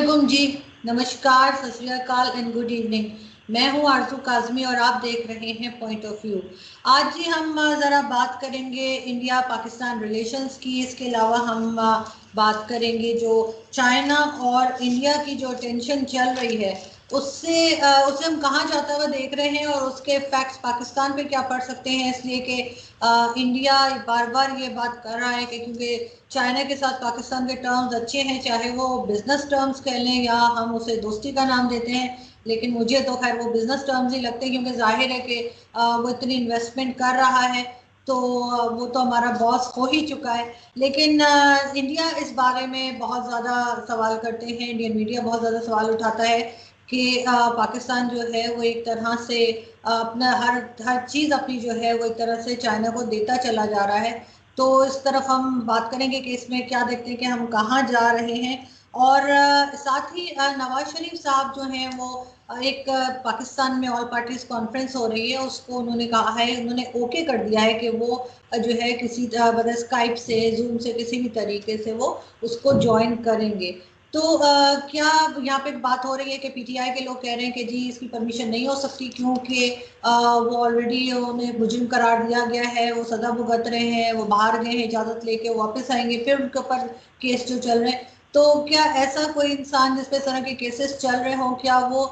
वालेकुम जी, नमस्कार, सत श्री अकाल एंड गुड इवनिंग। मैं हूं आरजू काजमी और आप देख रहे हैं पॉइंट ऑफ व्यू। आज जी हम ज़रा बात करेंगे इंडिया पाकिस्तान रिलेशंस की। इसके अलावा हम बात करेंगे जो चाइना और इंडिया की जो टेंशन चल रही है उससे हम कहाँ जाता हुआ देख रहे हैं और उसके इफेक्ट्स पाकिस्तान पे क्या पड़ सकते हैं। इसलिए कि इंडिया बार बार ये बात कर रहा है कि क्योंकि चाइना के साथ पाकिस्तान के टर्म्स अच्छे हैं, चाहे वो बिजनेस टर्म्स कह लें या हम उसे दोस्ती का नाम देते हैं, लेकिन मुझे तो खैर वो बिजनेस टर्म्स ही लगते हैं क्योंकि जाहिर है कि वो इतनी इन्वेस्टमेंट कर रहा है तो वो तो हमारा बॉस हो ही चुका है। लेकिन इंडिया इस बारे में बहुत ज़्यादा सवाल करते हैं, इंडियन मीडिया बहुत ज़्यादा सवाल उठाता है कि पाकिस्तान जो है वो एक तरह से अपना हर चीज़ अपनी जो है वो एक तरह से चाइना को देता चला जा रहा है। तो इस तरफ हम बात करेंगे कि इसमें क्या देखते हैं कि हम कहाँ जा रहे हैं। और साथ ही नवाज शरीफ साहब जो हैं वो एक पाकिस्तान में ऑल पार्टीज कॉन्फ्रेंस हो रही है, उसको उन्होंने कहा है, उन्होंने ओके कर दिया है कि वो जो है किसी मतलब स्काइप से, जूम से, किसी भी तरीके से वो उसको ज्वाइन करेंगे। तो क्या यहाँ पे बात हो रही है कि पीटीआई के लोग कह रहे हैं कि जी इसकी परमिशन नहीं हो सकती क्योंकि वो ऑलरेडी उन्हें मुजरिम करार दिया गया है, वो सजा भुगत रहे हैं, वो बाहर गए हैं, इजाजत लेके वापस आएंगे, फिर उनके ऊपर केस जो चल रहे हैं। तो क्या ऐसा कोई इंसान जिस पे इस तरह के केसेस चल रहे हों, क्या वो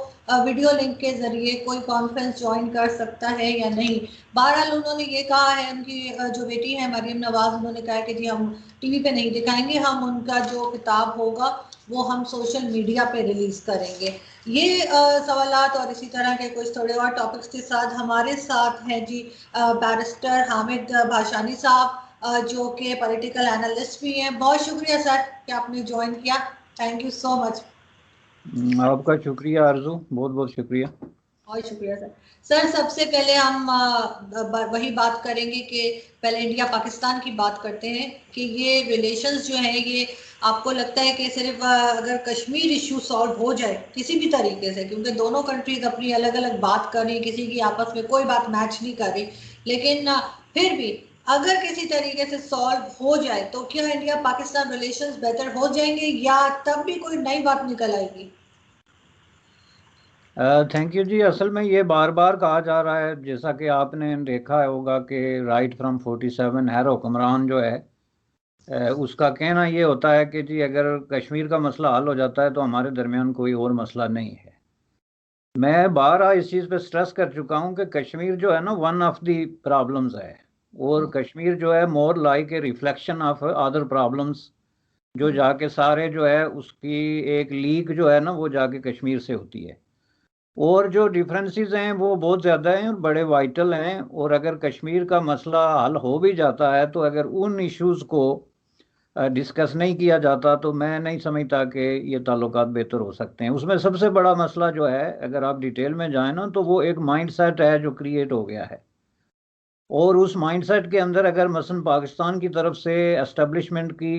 वीडियो लिंक के जरिए कोई कॉन्फ्रेंस ज्वाइन कर सकता है या नहीं? बहरहाल उन्होंने ये कहा है, उनकी जो बेटी है मरियम नवाज, उन्होंने कहा है कि जी हम टीवी पे नहीं दिखाएंगे, हम उनका जो किताब होगा वो हम सोशल मीडिया पे रिलीज करेंगे। ये सवालात और इसी तरह के कुछ थोड़े और टॉपिक्स के साथ हमारे साथ हैं जी बैरिस्टर हामिद भाषानी साहब, जो कि पॉलिटिकल एनालिस्ट भी हैं। बहुत शुक्रिया सर कि आपने ज्वाइन किया, थैंक यू सो मच। आपका शुक्रिया आरजू, बहुत बहुत शुक्रिया। बहुत शुक्रिया सर। सर सबसे पहले हम वही बात करेंगे कि पहले इंडिया पाकिस्तान की बात करते हैं कि ये रिलेशंस जो हैं ये आपको लगता है कि सिर्फ अगर कश्मीर इशू सॉल्व हो जाए किसी भी तरीके से, क्योंकि दोनों कंट्रीज अपनी अलग अलग बात कर रही, किसी की आपस में कोई बात मैच नहीं कर रही, लेकिन फिर भी अगर किसी तरीके से सॉल्व हो जाए तो क्या इंडिया पाकिस्तान रिलेशंस बेहतर हो जाएंगे या तब भी कोई नई बात निकल आएगी? थैंक यू जी। असल में ये बार बार कहा जा रहा है, जैसा कि आपने देखा होगा कि राइट फ्रॉम 47 हैर हुक्मरान जो है उसका कहना ये होता है कि जी अगर कश्मीर का मसला हल हो जाता है तो हमारे दरमियान कोई और मसला नहीं है। मैं बारहा इस चीज़ पे स्ट्रेस कर चुका हूँ कि कश्मीर जो है ना वन ऑफ द प्रॉब्लम्स है, और कश्मीर जो है more like a reflection of other problems, जो जाके सारे जो है उसकी एक लीक जो है ना वो जाके कश्मीर से होती है। और जो डिफरेंसेस हैं वो बहुत ज़्यादा हैं और बड़े वाइटल हैं, और अगर कश्मीर का मसला हल हो भी जाता है तो अगर उन इश्यूज़ को डिस्कस नहीं किया जाता तो मैं नहीं समझता कि ये ताल्लुकात बेहतर हो सकते हैं। उसमें सबसे बड़ा मसला जो है, अगर आप डिटेल में जाएं ना, तो वो एक माइंडसेट है जो क्रिएट हो गया है। और उस माइंडसेट के अंदर अगर मसलन पाकिस्तान की तरफ से एस्टेब्लिशमेंट की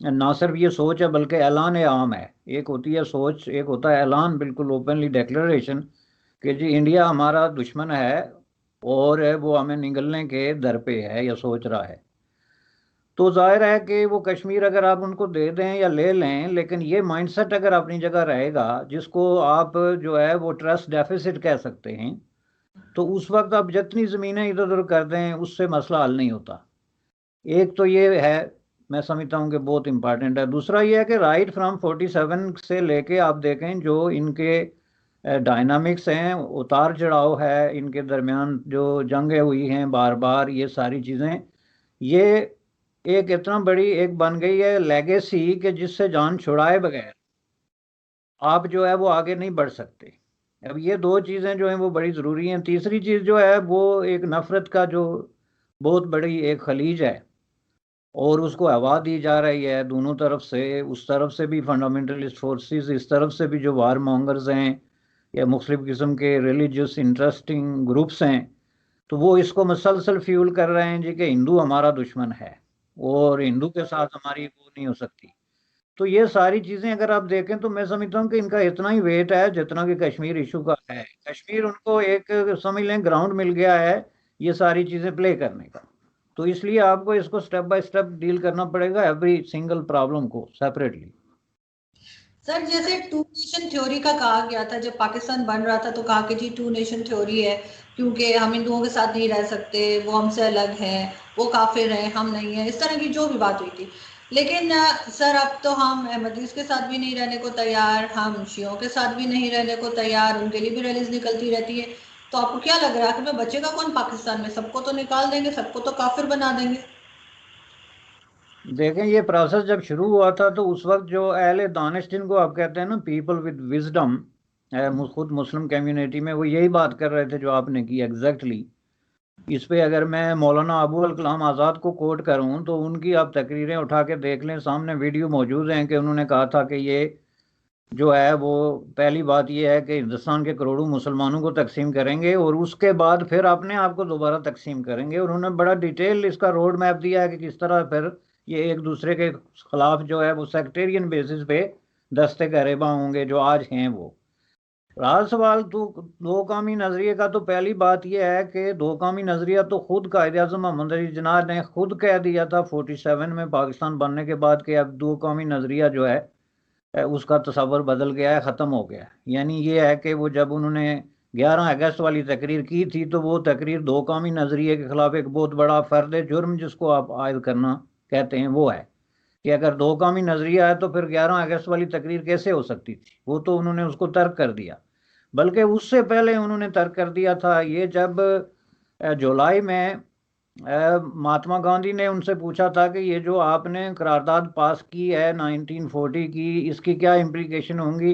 ना सिर्फ ये सोच है बल्कि ऐलान आम है, एक होती है सोच, एक होता है ऐलान, बिल्कुल ओपनली डिक्लेरेशन कि जी इंडिया हमारा दुश्मन है और वो हमें निगलने के दर पे है या सोच रहा है। तो जाहिर है कि वो कश्मीर अगर आप उनको दे दें या ले लें, लेकिन ये माइंडसेट अगर अपनी जगह रहेगा, जिसको आप जो है वो ट्रस्ट डेफिसिट कह सकते हैं, तो उस वक्त आप जितनी ज़मीनें इधर उधर कर दें उससे मसला हल नहीं होता। एक तो ये है, मैं समझता हूँ कि बहुत इंपॉर्टेंट है। दूसरा ये है कि राइट फ्रॉम 47 से लेके आप देखें जो इनके डायनामिक्स हैं, उतार चढ़ाव है इनके दरमियान, जो जंगें हुई हैं बार बार, ये सारी चीज़ें, ये एक इतना बड़ी एक बन गई है लेगेसी कि जिससे जान छुड़ाए बगैर आप जो है वो आगे नहीं बढ़ सकते। अब ये दो चीज़ें जो हैं वो बड़ी ज़रूरी हैं। तीसरी चीज़ जो है वो एक नफ़रत का जो बहुत बड़ी एक खलीज है, और उसको हवा दी जा रही है दोनों तरफ से, उस तरफ से भी फंडामेंटलिस्ट फोर्सेस, इस तरफ से भी जो वार मॉन्गर्स हैं या मुख्तलिफ़ किस्म के रिलीजियस इंटरेस्टिंग ग्रुप्स हैं, तो वो इसको मुसलसल फ्यूल कर रहे हैं जी कि हिंदू हमारा दुश्मन है और हिंदू के साथ हमारी वो नहीं हो सकती। तो ये सारी चीज़ें अगर आप देखें तो मैं समझता हूँ कि इनका इतना ही वेट है जितना कि कश्मीर इशू का है। कश्मीर उनको एक समझ लें ग्राउंड मिल गया है ये सारी चीज़ें प्ले करने का। तो इसलिए आपको इसको स्टेप बाय स्टेप डील करना पड़ेगा, एवरी सिंगल प्रॉब्लम को सेपरेटली। सर जैसे टू नेशन थ्योरी का कहा गया था जब पाकिस्तान बन रहा था, तो कहा कि जी टू नेशन थ्योरी है, क्योंकि हम हिंदुओं के साथ नहीं रह सकते, वो हमसे अलग है, वो काफिर हैं, हम नहीं है, इस तरह की जो भी बात हुई थी। लेकिन सर अब तो हम अहमदीस के साथ भी नहीं रहने को तैयार, हम शियों के साथ भी नहीं रहने को तैयार, उनके लिए भी रैलीज निकलती रहती है। तो आपको क्या लग रहा है कि मैं बचेगा कौन पाकिस्तान में? सबको तो निकाल देंगे, सबको तो काफिर बना देंगे। देखें, ये प्रोसेस जब शुरू हुआ था तो उस वक्त जो अहले दानिश, जिनको आप कहते हैं ना, पीपल विद विजडम, खुद मुस्लिम कम्युनिटी में वो यही बात कर रहे थे जो आपने की एग्जैक्टली। इस पे अगर मैं मौलाना अबू अल कलाम आज़ाद को कोट करूं तो उनकी आप तकरीरें उठा के देख लें, सामने वीडियो मौजूद हैं कि उन्होंने कहा था कि ये जो है वो, पहली बात ये है कि हिंदुस्तान के करोड़ों मुसलमानों को तकसीम करेंगे और उसके बाद फिर अपने आप को दोबारा तकसीम करेंगे। और उन्होंने बड़ा डिटेल इसका रोड मैप दिया है कि किस तरह फिर ये एक दूसरे के खिलाफ जो है वो सेक्टेरियन बेसिस पे दस्ते गरेबा होंगे जो आज हैं वो। रहा सवाल तो दो कौमी नजरिए का, तो पहली बात यह है कि दो कौमी नजरिया तो खुद कायद आज़म मोहम्मद अली जिन्ना ने खुद कह दिया था 47 में पाकिस्तान बनने के बाद कि अब दो कौमी नजरिया जो है उसका तस्वर बदल गया है, ख़त्म हो गया है। यानी ये है कि वो जब उन्होंने 11 अगस्त वाली तकरीर की थी तो वो तकरीर दो कौमी नजरिए के खिलाफ एक बहुत बड़ा फर्द जुर्म जिसको आप आयद करना कहते हैं वो है कि अगर दो कौमी नजरिया है तो फिर 11 अगस्त वाली तकरीर कैसे हो सकती थी। वो तो उन्होंने उसको तर्क कर दिया। बल्कि उससे पहले उन्होंने तर्क कर दिया था ये, जब जुलाई में महात्मा गांधी ने उनसे पूछा था कि ये जो आपने करारदाद पास की है 1940 की, इसकी क्या इम्प्लीकेशन होंगी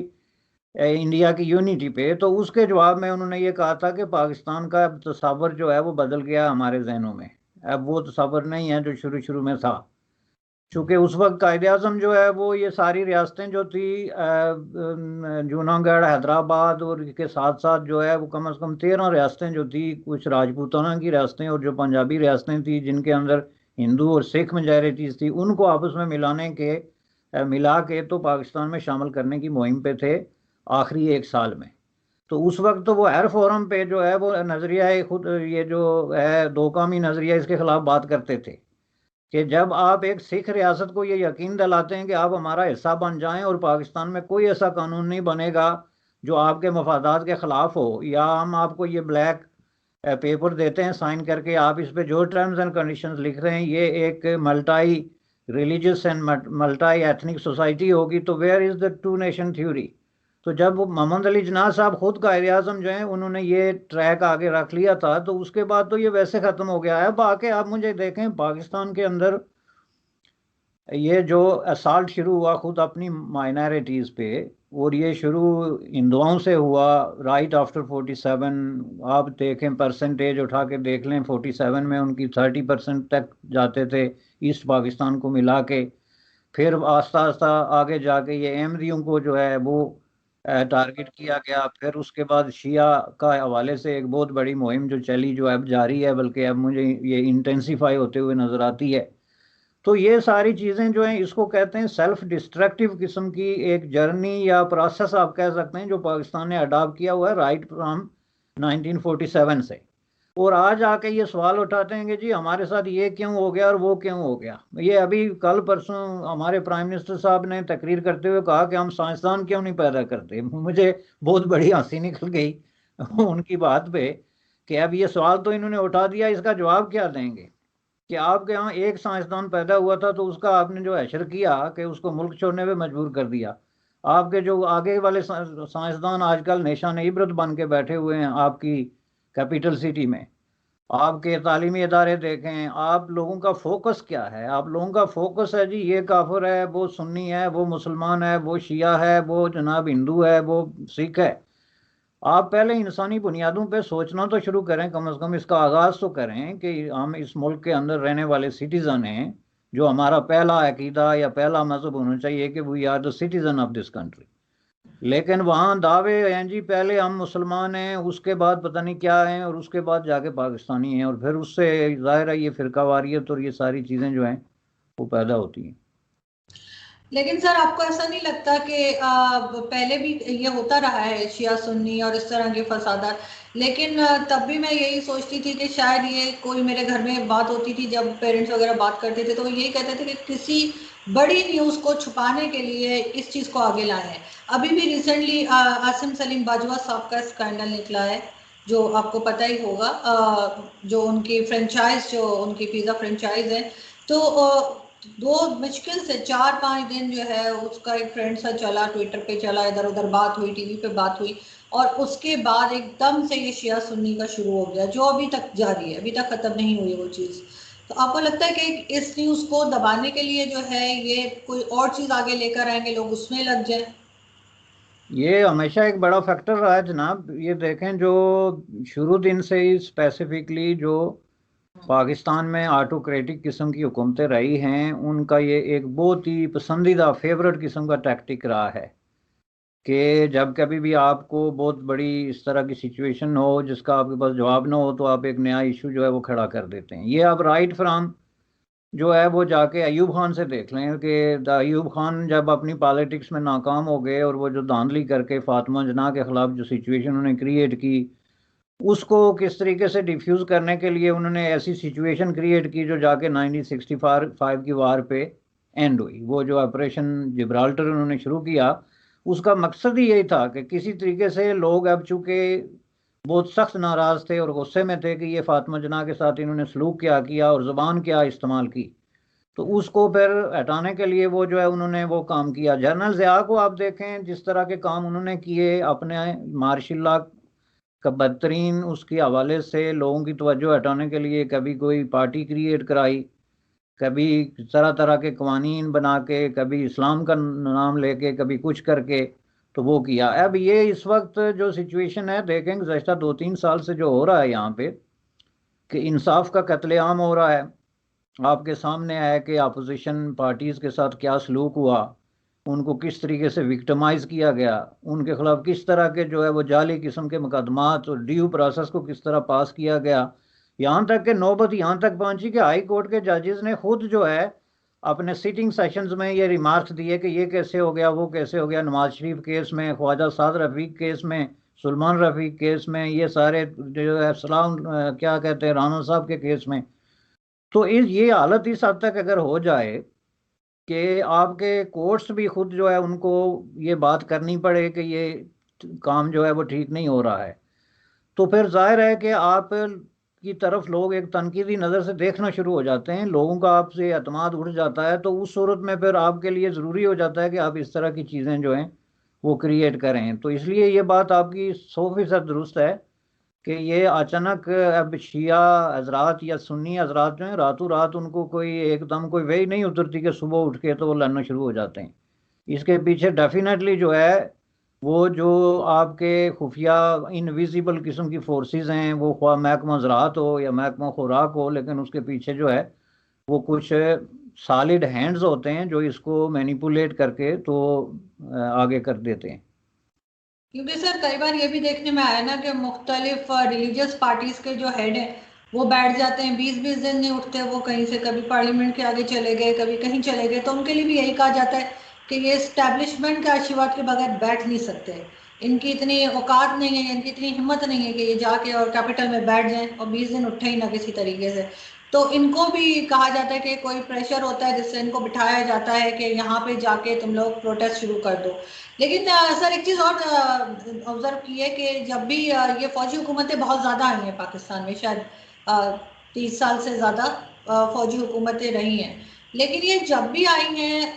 इंडिया की यूनिटी पे, तो उसके जवाब में उन्होंने ये कहा था कि पाकिस्तान का अब तस्वर जो है वो बदल गया हमारे जहनों में, अब वो तस्वर नहीं है जो शुरू शुरू में था। चूंकि उस वक्त कायद आज़म जो है वो ये सारी रियासतें जो थी जूनागढ़, हैदराबाद और के साथ साथ जो है वो कम से कम 13 रियासतें जो थी, कुछ राजपूताना की रियासतें और जो पंजाबी रियासतें थी जिनके अंदर हिंदू और सिख मेजॉरिटीज थी, उनको आपस में मिलाने के मिला के तो पाकिस्तान में शामिल करने की मुहिम पे थे आखिरी एक साल में। तो उस वक्त तो वो हर फोरम पे जो है वो नज़रिया खुद, ये जो है दो कौमी नज़रिया, इसके खिलाफ बात करते थे कि जब आप एक सिख रियासत को ये यकीन दिलाते हैं कि आप हमारा हिस्सा बन जाएं और पाकिस्तान में कोई ऐसा कानून नहीं बनेगा जो आपके मफादात के खिलाफ हो, या हम आपको ये ब्लैक पेपर देते हैं साइन करके, आप इस पे जो टर्म्स एंड कंडीशंस लिख रहे हैं ये एक multi religious and multi ethnic society होगी, तो where is the two nation theory. तो जब मोहम्मद अली जिन्ना साहब खुद कायद आज़म जो है उन्होंने ये ट्रैक आगे रख लिया था तो उसके बाद तो ये वैसे ख़त्म हो गया है। बाकी आप मुझे देखें पाकिस्तान के अंदर ये जो असाल्ट शुरू हुआ खुद अपनी माइनॉरिटीज़ पे, और ये शुरू हिंदुओं से हुआ राइट आफ्टर 47। आप देखें परसेंटेज उठा के देख लें, 47 में उनकी 30% तक जाते थे ईस्ट पाकिस्तान को मिला के। फिर आस्ता आस्ता आगे जाके ये अहमदियों को जो है वो टारगेट किया गया। फिर उसके बाद शिया का हवाले से एक बहुत बड़ी मुहिम जो चली, जो अब जारी है, बल्कि अब मुझे ये इंटेंसिफाई होते हुए नज़र आती है। तो ये सारी चीज़ें जो हैं इसको कहते हैं सेल्फ डिस्ट्रक्टिव किस्म की एक जर्नी या प्रोसेस आप कह सकते हैं जो पाकिस्तान ने अडॉप्ट किया हुआ है राइट फ्रॉम 1947 से। और आज आके ये सवाल उठाते हैं कि जी हमारे साथ ये क्यों हो गया और वो क्यों हो गया। ये अभी कल परसों हमारे प्राइम मिनिस्टर साहब ने तकरीर करते हुए कहा कि हम साइंसदान क्यों नहीं पैदा करते। मुझे बहुत बड़ी हंसी निकल गई उनकी बात पे कि अब ये सवाल तो इन्होंने उठा दिया, इसका जवाब क्या देंगे कि आपके यहाँ एक साइंसदान पैदा हुआ था तो उसका आपने जो हशर किया कि उसको मुल्क छोड़ने पे मजबूर कर दिया। आपके जो आगे वाले साइंसदान आजकल निशान इबरत बन के बैठे हुए हैं आपकी कैपिटल सिटी में। आपके तालीमी इदारे देखें, आप लोगों का फोकस क्या है? आप लोगों का फोकस है जी ये काफिर है, वो सुन्नी है, वो मुसलमान है, वो शिया है, वो जनाब हिंदू है, वो सिख है। आप पहले इंसानी बुनियादों पे सोचना तो शुरू करें, कम से कम इसका आगाज़ तो करें कि हम इस मुल्क के अंदर रहने वाले सिटीज़न हैं, जो हमारा पहला अकीदा या पहला मजहब होना चाहिए कि we are the citizen of this country. लेकिन वहाँ दावे हैं जी पहले हम मुसलमान हैं, उसके बाद पता नहीं क्या हैं, और उसके बाद जाके पाकिस्तानी हैं, और फिर उससे ज़ाहिर है ये फ़िरकावारियत और ये सारी चीज़ें जो हैं वो पैदा होती हैं। लेकिन सर आपको ऐसा नहीं लगता कि पहले भी ये होता रहा है शिया सुन्नी और इस तरह के फसादात, लेकिन तब भी मैं यही सोचती थी कि शायद ये कोई मेरे घर में बात होती थी जब पेरेंट्स वगैरह बात करते थे तो वो यही कहते थे कि किसी बड़ी न्यूज़ को छुपाने के लिए इस चीज़ को आगे लाए हैं। अभी भी रिसेंटली आसिम सलीम बाजवा साहब का स्कैंडल निकला है, जो आपको पता ही होगा, जो उनकी फ्रेंचाइज, जो उनकी पिज़्ज़ा फ्रेंचाइज है, तो दो मुश्किल से 4-5 दिन जो है उसका एक फ्रेंड सा चला, ट्विटर पे चला, इधर उधर बात हुई, टीवी पे बात हुई, और उसके बाद एकदम से ये शिया सुन्नी का शुरू हो गया, जो अभी तक जारी है, अभी तक खत्म नहीं हुई वो चीज़। तो आपको लगता है कि इस न्यूज़ को दबाने के लिए जो है ये कोई और चीज़ आगे लेकर आएंगे, लोग उसमें लग जाए? ये हमेशा एक बड़ा फैक्टर रहा है जनाब। ये देखें, जो शुरू दिन से ही स्पेसिफिकली जो पाकिस्तान में ऑटोक्रेटिक किस्म की हुकूमतें रही हैं, उनका ये एक बहुत ही पसंदीदा फेवरेट किस्म का टैक्टिक रहा है कि जब कभी भी आपको बहुत बड़ी इस तरह की सिचुएशन हो जिसका आपके पास जवाब ना हो, तो आप एक नया इशू जो है वो खड़ा कर देते हैं। ये आप राइट फ्रॉम जो है वो जाके अयूब खान से देख लें कि अयूब खान जब अपनी पॉलिटिक्स में नाकाम हो गए और वो जो धांधली करके फातिमा जना के खिलाफ जो सिचुएशन उन्होंने क्रिएट की, उसको किस तरीके से डिफ्यूज़ करने के लिए उन्होंने ऐसी सिचुएशन क्रिएट की जो जाके 1965 की वार पे एंड हुई। वो जो ऑपरेशन जिब्राल्टर उन्होंने शुरू किया, उसका मकसद ही यही था कि किसी तरीके से लोग अब चूंकि बहुत सख्त नाराज थे और गुस्से में थे कि ये फातिमा जना के साथ इन्होंने सलूक क्या किया और ज़ुबान क्या इस्तेमाल की, तो उसको फिर हटाने के लिए वो जो है उन्होंने वो काम किया। जनरल ज़िया को आप देखें जिस तरह के काम उन्होंने किए, अपने मार्शल लॉ का बदतरीन उसके हवाले से लोगों की तवज्जो हटाने के लिए कभी कोई पार्टी क्रिएट कराई, कभी तरह तरह के कवानीन बना के, कभी इस्लाम का नाम लेके, कभी कुछ करके, तो वो किया। अब ये इस वक्त जो सिचुएशन है देखें, गुज़श्ता 2-3 साल से जो हो रहा है यहाँ पे कि इंसाफ का कत्लेआम हो रहा है। आपके सामने है कि अपोजिशन पार्टीज़ के साथ क्या सलूक हुआ, उनको किस तरीके से विक्टिमाइज किया गया, उनके खिलाफ किस तरह के जो है वो जाली किस्म के मुकदमात और ड्यू प्रोसेस को किस तरह पास किया गया। यहाँ तक कि नौबत यहाँ तक पहुँची कि हाई कोर्ट के जजेस ने खुद जो है अपने सिटिंग सेशंस में ये रिमार्क्स दिए कि ये कैसे हो गया, वो कैसे हो गया। नवाज शरीफ केस में, ख्वाजा साद रफ़ीक केस में, सलमान रफ़ीक केस में, ये सारे जो है सलाम क्या कहते हैं राना साहब के केस में। तो इस ये हालत इस हद तक अगर हो जाए कि आपके कोर्ट्स भी खुद जो है उनको ये बात करनी पड़े कि ये काम जो है वो ठीक नहीं हो रहा है, तो फिर जाहिर है कि आप की तरफ लोग एक तनकीदी नज़र से देखना शुरू हो जाते हैं, लोगों का आपसे एतमाद उठ जाता है। तो उस सूरत में फिर आपके लिए ज़रूरी हो जाता है कि आप इस तरह की चीज़ें जो हैं वो क्रिएट करें। तो इसलिए ये बात आपकी 100% दुरुस्त है कि ये अचानक अब शिया हजरात या सुन्नी हजरात जो हैं, रातों रात उनको कोई एकदम कोई वही नहीं उतरती कि सुबह उठ के तो वो लड़ना शुरू हो जाते हैं। इसके पीछे डेफिनेटली जो है वो जो आपके खुफिया इनविजिबल किस्म की फोर्सेस हैं, वो ख्वाह महकमा ज़राअत हो या महकमा खुराक हो, लेकिन उसके पीछे जो है वो कुछ सॉलिड हैंड्स होते हैं जो इसको मैनिपुलेट करके तो आगे कर देते हैं। क्योंकि सर कई बार ये भी देखने में आया ना कि मुख्तलिफ रिलीजियस पार्टीज के जो हेड हैं वो बैठ जाते हैं, 20-20 दिन नहीं उठते वो कहीं से, कभी पार्लियामेंट के आगे चले गए, कभी कहीं चले गए, तो उनके लिए भी यही कहा जाता है कि ये इस्टेब्लिशमेंट के आशीर्वाद के बगैर बैठ नहीं सकते, इनकी इतनी औकात नहीं है, इनकी इतनी हिम्मत नहीं है कि ये जाके और कैपिटल में बैठ जाएं और 20 दिन उठे ही ना किसी तरीके से। तो इनको भी कहा जाता है कि कोई प्रेशर होता है जिससे इनको बिठाया जाता है कि यहाँ पे जाके तुम लोग प्रोटेस्ट शुरू कर दो। लेकिन सर एक चीज़ और ऑब्जर्व की है कि जब भी ये फौजी हुकूमतें बहुत ज़्यादा आई हैं पाकिस्तान में, शायद 30 साल से ज़्यादा फौजी हुकूमतें रही हैं, लेकिन ये जब भी आई हैं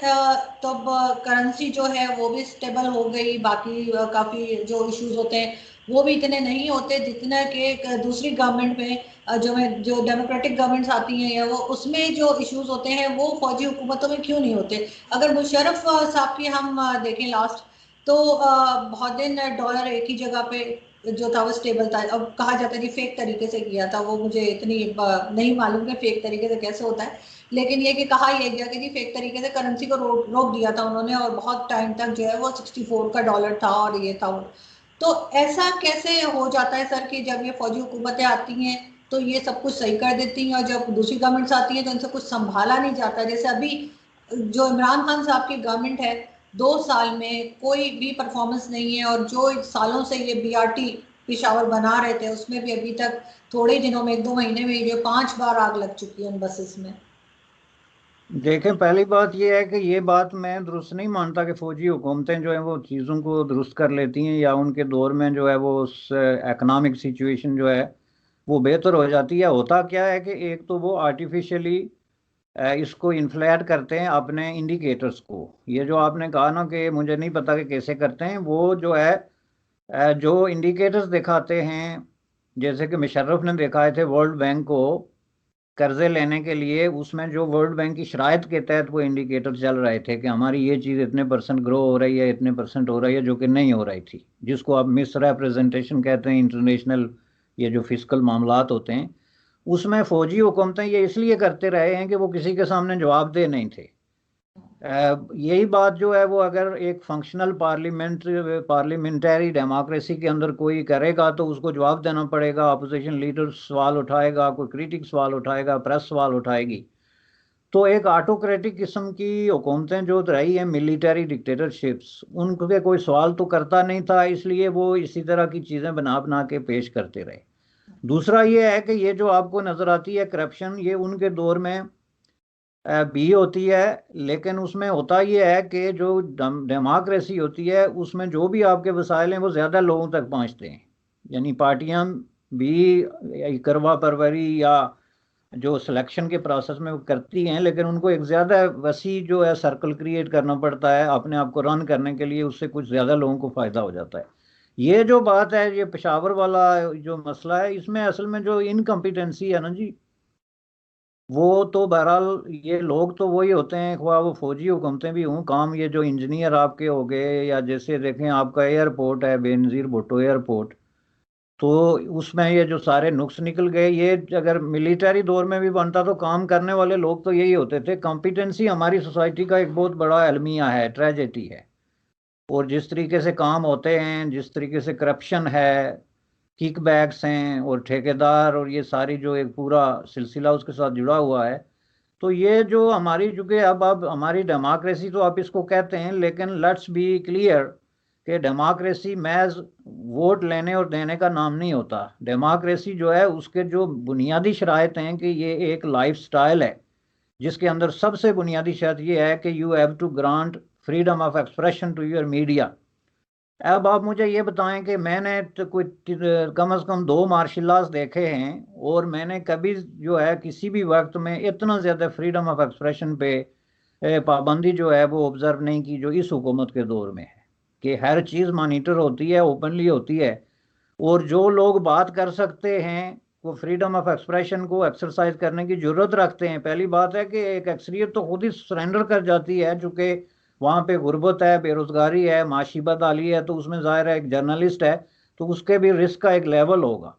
तब करेंसी जो है वो भी स्टेबल हो गई, बाकी काफ़ी जो इश्यूज होते हैं वो भी इतने नहीं होते जितने कि दूसरी गवर्नमेंट में जो डेमोक्रेटिक गवर्नमेंट्स आती हैं या वो उसमें जो इश्यूज होते हैं वो फौजी हुकूमतों में क्यों नहीं होते। अगर मुशर्रफ साहब की हम देखें लास्ट, तो बहुत दिन डॉलर एक ही जगह पे जो था वो स्टेबल था। अब कहा जाता है कि फेक तरीके से किया था, वो मुझे इतनी नहीं मालूम कि फेक तरीके से कैसे होता है, लेकिन ये कि कहा यह गया कि जी फेक तरीके से करेंसी को रोक दिया था उन्होंने, और बहुत टाइम तक जो है वो 64 का डॉलर था और ये था वो। तो ऐसा कैसे हो जाता है सर कि जब ये फौजी हुकूमतें आती हैं तो ये सब कुछ सही कर देती हैं, और जब दूसरी गवर्नमेंट्स आती हैं तो इनसे कुछ संभाला नहीं जाता। जैसे अभी जो इमरान खान साहब की गवर्नमेंट है, 2 साल में कोई भी परफॉर्मेंस नहीं है, और जो सालों से ये बीआरटी पिशावर बना रहे थे उसमें भी अभी तक थोड़े दिनों में, 1-2 महीने में जो 5 बार आग लग चुकी है उन बसेस में। देखें, पहली बात यह है कि ये बात मैं दुरुस्त नहीं मानता कि फौजी हुकूमतें जो है वो चीज़ों को दुरुस्त कर लेती हैं या उनके दौर में जो है वो उस इकनॉमिक सिचुएशन जो है वो बेहतर हो जाती है। होता क्या है कि एक तो वो आर्टिफिशियली इसको इन्फ्लेट करते हैं अपने इंडिकेटर्स को। ये जो आपने कहा ना कि मुझे नहीं पता कि कैसे करते हैं, वो जो है जो इंडिकेटर्स दिखाते हैं, जैसे कि मुशर्रफ ने दिखाए थे वर्ल्ड बैंक को कर्जे लेने के लिए, उसमें जो वर्ल्ड बैंक की शराइत के तहत वो इंडिकेटर चल रहे थे कि हमारी ये चीज़ इतने परसेंट ग्रो हो रही है, इतने परसेंट हो रही है, जो कि नहीं हो रही थी, जिसको आप मिस रिप्रेजेंटेशन कहते हैं इंटरनेशनल, ये जो फिजिकल मामलात होते हैं उसमें फौजी हुकूमतें ये इसलिए करते रहे हैं कि वो किसी के सामने जवाबदेह नहीं थे। यही बात जो है वो अगर एक फंक्शनल पार्लियामेंट्री डेमोक्रेसी के अंदर कोई करेगा तो उसको जवाब देना पड़ेगा। अपोजिशन लीडर सवाल उठाएगा, कोई क्रिटिक सवाल उठाएगा, प्रेस सवाल उठाएगी। तो एक ऑटोक्रेटिक किस्म की हुकूमतें जो रही हैं, मिलिटरी डिक्टेटरशिप्स, उनके कोई सवाल तो करता नहीं था, इसलिए वो इसी तरह की चीज़ें बना बना के पेश करते रहे। दूसरा ये है कि ये जो आपको नज़र आती है करप्शन, ये उनके दौर में भी होती है, लेकिन उसमें होता ये है कि जो डेमोक्रेसी होती है उसमें जो भी आपके वसाइल हैं वो ज़्यादा लोगों तक पहुंचते हैं। यानी पार्टियां भी करवा परवरी या जो सिलेक्शन के प्रोसेस में वो करती हैं, लेकिन उनको एक ज़्यादा वसी जो है सर्कल क्रिएट करना पड़ता है अपने आप को रन करने के लिए, उससे कुछ ज़्यादा लोगों को फ़ायदा हो जाता है। ये जो बात है, ये पेशावर वाला जो मसला है, इसमें असल में जो इनकम्पिटेंसी है ना जी, वो तो बहरहाल ये लोग तो वही होते हैं, ख्वाह वो फौजी हुकूमतें भी हों, काम ये जो इंजीनियर आपके हो गए, या जैसे देखें आपका एयरपोर्ट है बेनजीर भुट्टो एयरपोर्ट, तो उसमें ये जो सारे नुक्स निकल गए, ये अगर मिलिट्री दौर में भी बनता तो काम करने वाले लोग तो यही होते थे। कॉम्पिटेंसी हमारी सोसाइटी का एक बहुत बड़ा अलमिया है, ट्रेजेडी है। और जिस तरीके से काम होते हैं, जिस तरीके से करप्शन है, किकबैक्स हैं और ठेकेदार और ये सारी जो एक पूरा सिलसिला उसके साथ जुड़ा हुआ है, तो ये जो हमारी, चूंकि अब हमारी डेमोक्रेसी तो आप इसको कहते हैं, लेकिन लेट्स बी क्लियर कि डेमोक्रेसी महज वोट लेने और देने का नाम नहीं होता। डेमोक्रेसी जो है उसके जो बुनियादी शराइत हैं कि ये एक लाइफ स्टाइल है, जिसके अंदर सबसे बुनियादी शर्त ये है कि you have to grant freedom of expression to your media. अब आप मुझे ये बताएं कि मैंने तो कोई कम से कम 2 मार्शल लॉज देखे हैं, और मैंने कभी जो है किसी भी वक्त में इतना ज़्यादा फ्रीडम ऑफ एक्सप्रेशन पे पाबंदी जो है वो ऑब्जर्व नहीं की जो इस हुकूमत के दौर में है, कि हर चीज़ मॉनिटर होती है, ओपनली होती है, और जो लोग बात कर सकते हैं वो फ्रीडम ऑफ एक्सप्रेशन को एक्सरसाइज करने की जरूरत रखते हैं। पहली बात है कि एक अक्सरियत तो खुद ही सरेंडर कर जाती है, चूँकि वहाँ पे गुर्बत है, बेरोजगारी है, माशी बदहाली है, तो उसमें ज़ाहिर है एक जर्नलिस्ट है तो उसके भी रिस्क का एक लेवल होगा।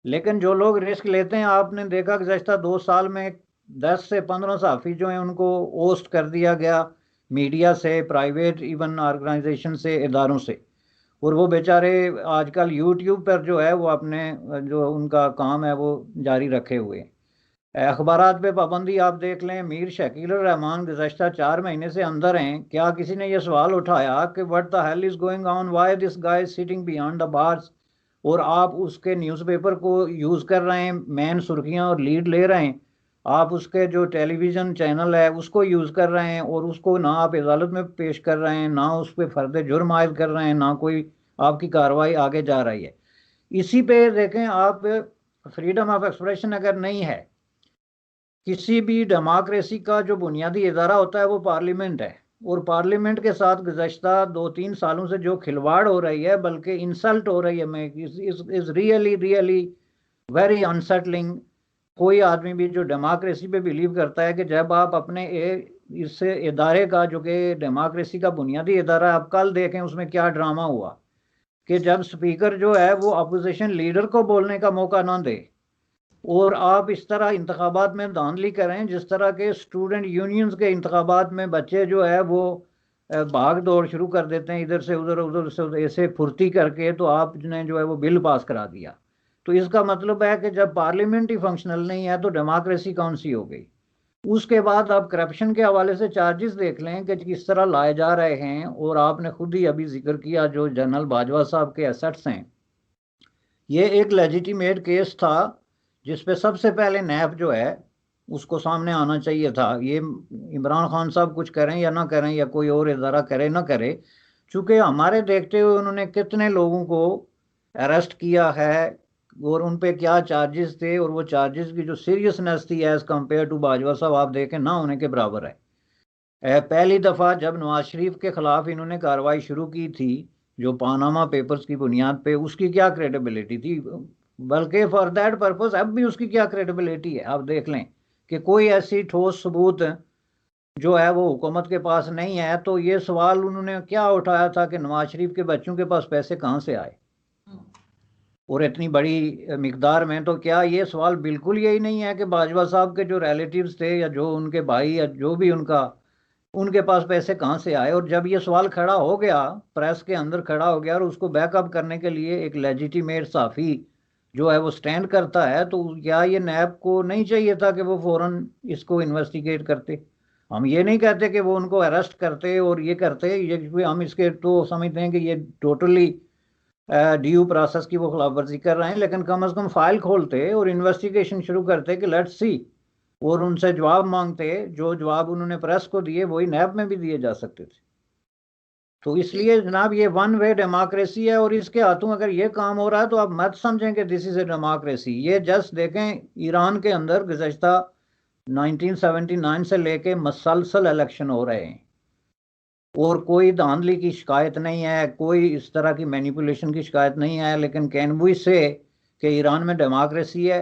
लेकिन जो लोग रिस्क लेते हैं, आपने देखा कि गुज़श्ता 2 साल में 10 से 15 सहाफ़ी जो हैं उनको ओस्ट कर दिया गया, मीडिया से, प्राइवेट इवन ऑर्गेनाइजेशन से, इदारों से, और वो बेचारे आजकल यूट्यूब पर जो है वो अपने जो उनका काम है वो जारी रखे हुए हैं। अखबारात पे पाबंदी आप देख लें, मीर शकील रहमान गुज़श्ता 4 महीने से अंदर हैं, क्या किसी ने ये सवाल उठाया कि what the hell is going on, why this guy sitting beyond the bars, और आप उसके न्यूज़पेपर को यूज़ कर रहे हैं, मेन सुर्खियां और लीड ले रहे हैं, आप उसके जो टेलीविज़न चैनल है उसको यूज़ कर रहे हैं, और उसको ना आप अदालत में पेश कर रहे हैं, ना उस पर फर्द जुर्म आयद कर रहे हैं, ना कोई आपकी कार्रवाई आगे जा रही है। इसी पे देखें आप, फ्रीडम ऑफ एक्सप्रेशन अगर नहीं है, किसी भी डेमोक्रेसी का जो बुनियादी इदारा होता है वो पार्लियामेंट है, और पार्लियामेंट के साथ गुज़श्ता 2-3 सालों से जो खिलवाड़ हो रही है, बल्कि इंसल्ट हो रही है, मैं is really really very unsettling. कोई आदमी भी जो डेमोक्रेसी पे बिलीव करता है कि जब आप अपने इस इदारे का, जो कि डेमोक्रेसी का बुनियादी इदारा, आप कल देखें उसमें क्या ड्रामा हुआ कि जब स्पीकर जो है वो अपोजिशन लीडर को बोलने का मौका ना दे, और आप इस तरह इंतखाबात में धांधली करें जिस तरह के स्टूडेंट यूनियंस के इंतखाबात में बच्चे जो है वो भाग दौड़ शुरू कर देते हैं, इधर से उधर, उधर से उधर, ऐसे फुर्ती करके, तो आपने जो है वो बिल पास करा दिया। तो इसका मतलब है कि जब पार्लियामेंट ही फंक्शनल नहीं है तो डेमोक्रेसी कौन सी हो गई। उसके बाद आप करप्शन के हवाले से चार्जेस देख लें कि किस तरह लाए जा रहे हैं, और आपने खुद ही अभी जिक्र किया जो जनरल बाजवा साहब के एसेट्स हैं, ये एक लेजिटिमेट केस था जिस पे सबसे पहले नैब जो है उसको सामने आना चाहिए था। ये इमरान खान साहब कुछ करें या ना करें, या कोई और इदारा करे ना करे, चूंकि हमारे देखते हुए उन्होंने कितने लोगों को अरेस्ट किया है और उन पे क्या चार्जेस थे, और वो चार्जेस की जो सीरियसनेस थी एज कंपेयर टू बाजवा साहब, आप देखें ना होने के बराबर है। पहली दफ़ा जब नवाज शरीफ के खिलाफ इन्होंने कार्रवाई शुरू की थी, जो पानामा पेपर्स की बुनियाद पे, उसकी क्या क्रेडिबिलिटी थी, बल्कि फॉर दैट पर्पस अब भी उसकी क्या क्रेडिबिलिटी है। आप देख लें कि कोई ऐसी ठोस सबूत जो है वो हुकूमत के पास नहीं है। तो ये सवाल उन्होंने क्या उठाया था कि नवाज शरीफ के बच्चों के पास पैसे कहाँ से आए और इतनी बड़ी मिकदार में। तो क्या ये सवाल बिल्कुल यही नहीं है कि बाजवा साहब के जो रिलेटिव्स थे या जो उनके भाई या जो भी उनका, उनके पास पैसे कहाँ से आए? और जब ये सवाल खड़ा हो गया, प्रेस के अंदर खड़ा हो गया, और उसको बैकअप करने के लिए एक लेजिटिमेट साफी जो है वो स्टैंड करता है, तो क्या ये नैब को नहीं चाहिए था कि वो फौरन इसको इन्वेस्टिगेट करते? हम ये नहीं कहते कि वो उनको अरेस्ट करते और ये करते, ये हम इसके तो समझते हैं कि ये टोटली ड्यू प्रोसेस की वो खिलाफ वर्जी कर रहे हैं, लेकिन कम अज कम फाइल खोलते और इन्वेस्टिगेशन शुरू करते कि लेट्स सी, और उनसे जवाब मांगते। जो जवाब उन्होंने प्रेस को दिए वही नैब में भी दिए जा सकते थे। तो इसलिए जनाब ये वन वे डेमोक्रेसी है, और इसके हाथों अगर ये काम हो रहा है तो आप मत समझें कि दिस इज ए डेमोक्रेसी। ये जस्ट देखें, ईरान के अंदर गुज़श्ता 1979 से लेके मसलसल इलेक्शन हो रहे हैं और कोई धांधली की शिकायत नहीं है, कोई इस तरह की मैनिपुलेशन की शिकायत नहीं है। लेकिन कैन वी से कि ईरान में डेमोक्रेसी है?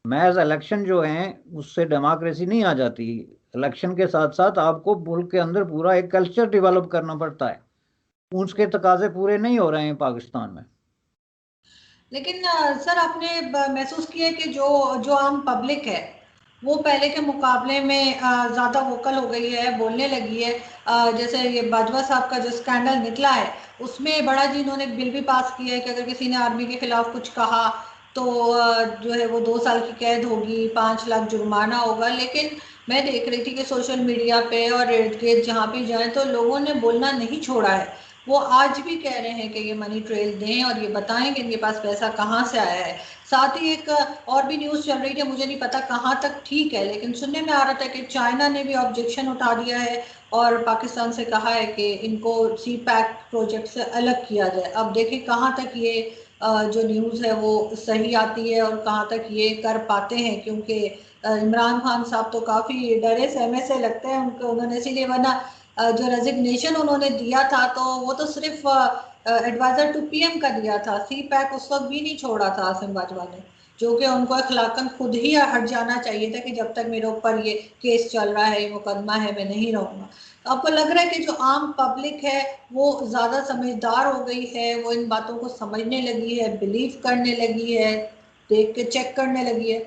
महज इलेक्शन जो हैं उससे डेमोक्रेसी नहीं आ जाती। इलेक्शन के साथ साथ आपको मुल्क के अंदर पूरा एक कल्चर डेवलप करना पड़ता है। उसके तकाजे पूरे नहीं हो रहे हैं पाकिस्तान में। लेकिन सर आपने महसूस किया है कि जो जो आम पब्लिक है वो पहले के मुकाबले में ज़्यादा वोकल हो गई है, बोलने लगी है। जैसे ये बाजवा साहब का जो स्कैंडल निकला है उसमें बड़ा जी इन्होंने एक बिल भी पास किया है कि अगर किसी ने आर्मी के खिलाफ कुछ कहा तो जो है वो 2 साल की कैद होगी, 5 लाख जुर्माना होगा। लेकिन मैं देख रही थी कि सोशल मीडिया पे और इर्द गिर्द जहाँ भी जाए तो लोगों ने बोलना नहीं छोड़ा है। वो आज भी कह रहे हैं कि ये मनी ट्रेल दें और ये बताएं कि इनके पास पैसा कहाँ से आया है। साथ ही एक और भी न्यूज़ चल रही थी, मुझे नहीं पता कहाँ तक ठीक है, लेकिन सुनने में आ रहा था कि चाइना ने भी ऑब्जेक्शन उठा दिया है और पाकिस्तान से कहा है कि इनको सी पैक प्रोजेक्ट से अलग किया जाए। अब देखें कहाँ तक ये जो न्यूज़ है वो सही आती है और कहाँ तक ये कर पाते हैं, क्योंकि इमरान खान साहब तो काफ़ी डरे सहमे से लगते हैं उनको, उन्होंने इसीलिए, वरना जो रेजिग्नेशन उन्होंने दिया था तो वो तो सिर्फ एडवाइजर टू पीएम का दिया था, सी पैक उस वक्त भी नहीं छोड़ा था आसिम बाजवा ने, जो कि उनको अखलाकन खुद ही हट जाना चाहिए था कि जब तक मेरे ऊपर ये केस चल रहा है, मुकदमा है, मैं नहीं रहूंगा। तो आपको लग रहा है कि जो आम पब्लिक है वो ज्यादा समझदार हो गई है, वो इन बातों को समझने लगी है, बिलीव करने लगी है, देख के चेक करने लगी है?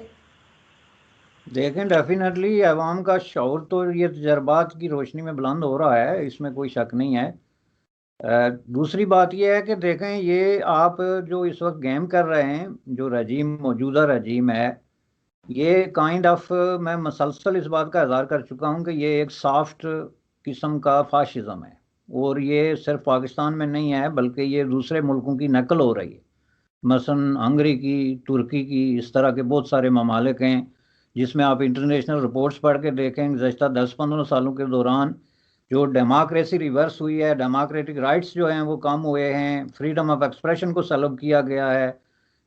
देखें, डेफिनेटली अवाम का शऊर तो ये तजर्बात की रोशनी में बुलंद हो रहा है, इसमें कोई शक नहीं है। दूसरी बात यह है कि देखें, ये आप जो इस वक्त गेम कर रहे हैं, जो रजीम मौजूदा रजीम है, ये काइंड ऑफ, मैं मसलसल इस बात का इज़हार कर चुका हूँ कि ये एक सॉफ्ट किस्म का फाशिज़म है, और ये सिर्फ पाकिस्तान में नहीं है बल्कि ये दूसरे मुल्कों की नकल हो रही है। मसलन हंगरी की, तुर्की की, इस तरह के बहुत सारे ममालिक हैं जिसमें आप इंटरनेशनल रिपोर्ट्स पढ़ के देखें, गुज़श्ता 10-15 सालों के दौरान जो डेमोक्रेसी रिवर्स हुई है, डेमोक्रेटिक राइट्स जो हैं वो कम हुए हैं, फ्रीडम ऑफ एक्सप्रेशन को सलब किया गया है।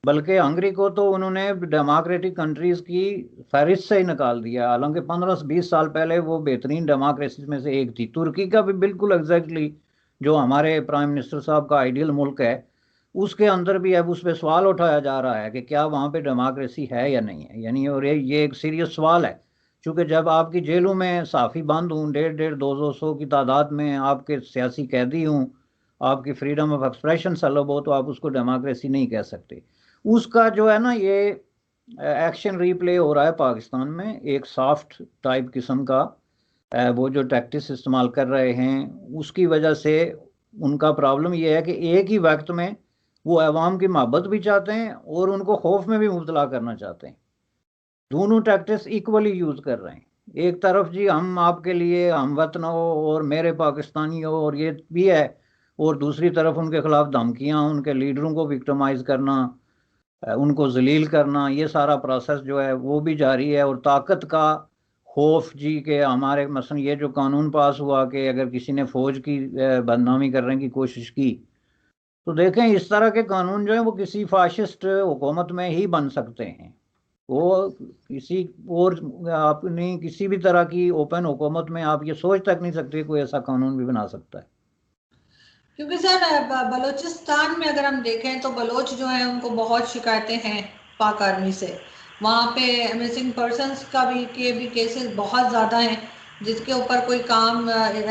बल्कि हंगरी को तो उन्होंने डेमोक्रेटिक कंट्रीज़ की फहरिस्त से ही निकाल दिया, हालांकि 15-20 साल पहले वो बेहतरीन डेमोक्रेसी में से एक थी। तुर्की का भी बिल्कुल एग्जैक्टली जो हमारे प्राइम मिनिस्टर साहब का आइडियल मुल्क है, उसके अंदर भी अब उस पर सवाल उठाया जा रहा है कि क्या वहाँ पे डेमोक्रेसी है या नहीं है, यानी। और ये एक सीरियस सवाल है, क्योंकि जब आपकी जेलों में साफ़ी बंद हूँ, 150-200 की तादाद में आपके सियासी कैदी हूँ, आपकी फ्रीडम ऑफ एक्सप्रेशन सलब हो, तो आप उसको डेमोक्रेसी नहीं कह सकते। उसका जो है ना, ये एक्शन रिप्ले हो रहा है पाकिस्तान में, एक सॉफ्ट टाइप किस्म का वो जो टैक्टिस इस्तेमाल कर रहे हैं, उसकी वजह से उनका प्रॉब्लम ये है कि एक ही वक्त में वो अवाम की मोहब्बत भी चाहते हैं और उनको खौफ में भी मुब्तला करना चाहते हैं। दोनों टैक्टिस इक्वली यूज़ कर रहे हैं। एक तरफ जी हम आपके लिए हम वतन हो और मेरे पाकिस्तानी हो, और ये भी है, और दूसरी तरफ उनके खिलाफ धमकियाँ, उनके लीडरों को विक्टिमाइज करना, उनको जलील करना, ये सारा प्रोसेस जो है वो भी जारी है। और ताकत का खौफ जी के हमारे मसलन ये जो कानून पास हुआ कि अगर किसी ने फौज की बदनामी करने की कोशिश की, तो देखें इस तरह के कानून जो है वो किसी फाशिस्ट हुकूमत में ही बन सकते हैं। वो किसी और अपनी किसी भी तरह की ओपन हुकूमत में आप ये सोच तक नहीं सकते कोई ऐसा कानून भी बना सकता है। क्योंकि सर बलूचिस्तान में अगर हम देखें तो बलोच जो है उनको बहुत शिकायतें हैं पाक आर्मी से। वहाँ पे मिसिंग पर्सन्स का भी केसेस बहुत ज़्यादा हैं जिसके ऊपर कोई काम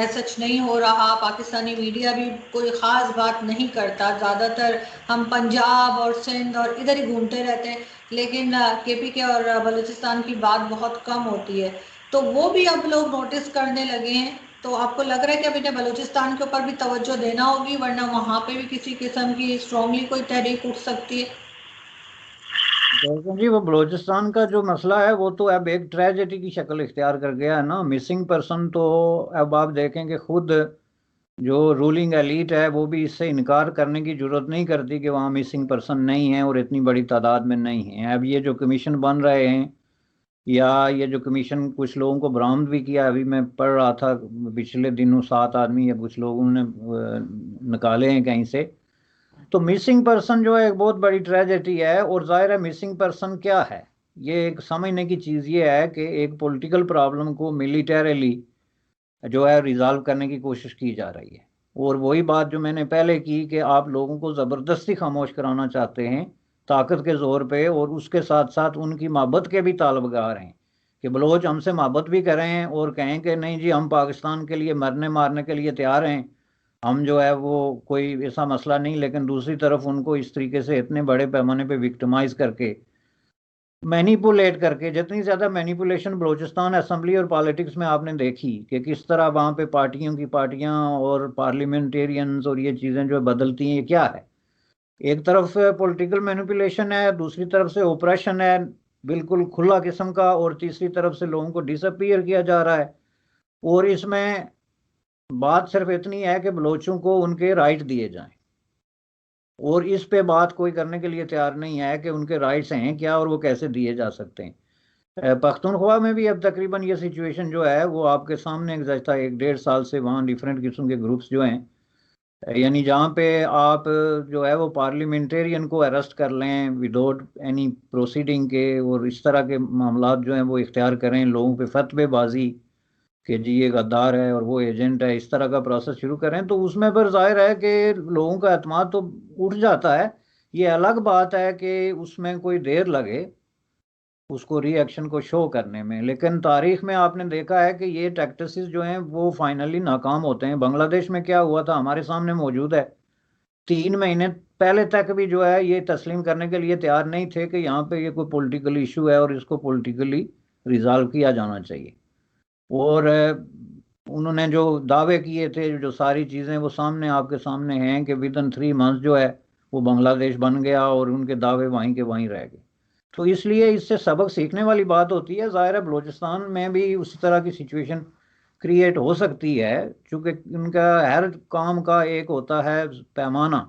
सच नहीं हो रहा। पाकिस्तानी मीडिया भी कोई ख़ास बात नहीं करता। ज़्यादातर हम पंजाब और सिंध और इधर ही घूमते रहते हैं, लेकिन केपी के और बलूचिस्तान की बात बहुत कम होती है। तो वो भी अब लोग नोटिस करने लगे हैं। तो आपको लग रहा है कि अभी ने बलूचिस्तान के ऊपर भी तवज्जो देना होगी, वरना वहां पे भी किसी किस्म की स्ट्रांगली कोई तहरीक उठ सकती है? देखें जी, वो बलूचिस्तान का जो मसला है वो तो अब एक ट्रेजेडी की शक्ल इख्तियार कर गया है ना। मिसिंग पर्सन तो अब आप देखें कि खुद जो रूलिंग एलीट है वो भी इससे इनकार करने की जरूरत नहीं करती कि वहाँ मिसिंग पर्सन नहीं है और इतनी बड़ी तादाद में नहीं है। अब ये जो कमीशन बन रहे हैं, या ये जो कमीशन कुछ लोगों को बरामद भी किया, अभी मैं पढ़ रहा था पिछले दिनों 7 आदमी या कुछ लोगों ने निकाले हैं कहीं से। तो मिसिंग पर्सन जो है एक बहुत बड़ी ट्रेजेडी है। और जाहिर है मिसिंग पर्सन क्या है, ये एक समझने की चीज़ ये है कि एक पॉलिटिकल प्रॉब्लम को मिलिटरीली जो है रिजॉल्व करने की कोशिश की जा रही है। और वही बात जो मैंने पहले की कि आप लोगों को ज़बरदस्ती खामोश कराना चाहते हैं ताकत के ज़ोर पे, और उसके साथ साथ उनकी मोहब्बत के भी तालबगार हैं कि बलोच हमसे मोहब्बत भी करें और कहें कि नहीं जी हम पाकिस्तान के लिए मरने मारने के लिए तैयार हैं, हम जो है वो कोई ऐसा मसला नहीं। लेकिन दूसरी तरफ उनको इस तरीके से इतने बड़े पैमाने पे विक्टिमाइज करके, मैनिपुलेट करके, जितनी ज़्यादा मैनिपुलेशन बलूचिस्तान असेंबली और पॉलिटिक्स में आपने देखी कि किस तरह वहाँ पे पार्टियों की पार्टियां और पार्लियामेंटेरियंस और ये चीज़ें जो बदलती हैं, ये क्या है? एक तरफ पॉलिटिकल मैनिपुलेशन है, दूसरी तरफ से ऑपरेशन है बिल्कुल खुला किस्म का, और तीसरी तरफ से लोगों को डिसअपीयर किया जा रहा है। और इसमें बात सिर्फ इतनी है कि बलोचों को उनके राइट दिए जाएं, और इस पे बात कोई करने के लिए तैयार नहीं है कि उनके राइट्स हैं क्या और वो कैसे दिए जा सकते हैं। पख्तूनख्वा में भी अब तकरीबन ये सिचुएशन जो है वो आपके सामने गुज़श्ता 1-1.5 साल से वहाँ डिफरेंट किस्म के ग्रुप्स जो हैं, यानी जहाँ पे आप जो है वो पार्लियामेंटेरियन को अरेस्ट कर लें विदाउट एनी प्रोसीडिंग के, और इस तरह के मामलात जो हैं वो इख्तियार करें, लोगों पे फतवेबाजी कि जी ये गद्दार है और वो एजेंट है, इस तरह का प्रोसेस शुरू करें, तो उसमें फिर जाहिर है कि लोगों का एतमाद तो उठ जाता है। ये अलग बात है कि उसमें कोई देर लगे उसको रिएक्शन को शो करने में, लेकिन तारीख में आपने देखा है कि ये टैक्टिसेस जो हैं वो फाइनली नाकाम होते हैं। बांग्लादेश में क्या हुआ था हमारे सामने मौजूद है। 3 महीने पहले तक भी जो है ये तस्लीम करने के लिए तैयार नहीं थे कि यहाँ पे ये कोई पॉलिटिकल इशू है और इसको पॉलिटिकली रिजॉल्व किया जाना चाहिए। और उन्होंने जो दावे किए थे, जो सारी चीज़ें वो सामने आपके सामने हैं कि विद इन 3 मंथ्स जो है वो बांग्लादेश बन गया और उनके दावे वहीं के वहीं रह गए। तो इसलिए इससे सबक सीखने वाली बात होती है। ज़ाहिर है बलूचिस्तान में भी उसी तरह की सिचुएशन क्रिएट हो सकती है, क्योंकि उनका हर काम का एक होता है पैमाना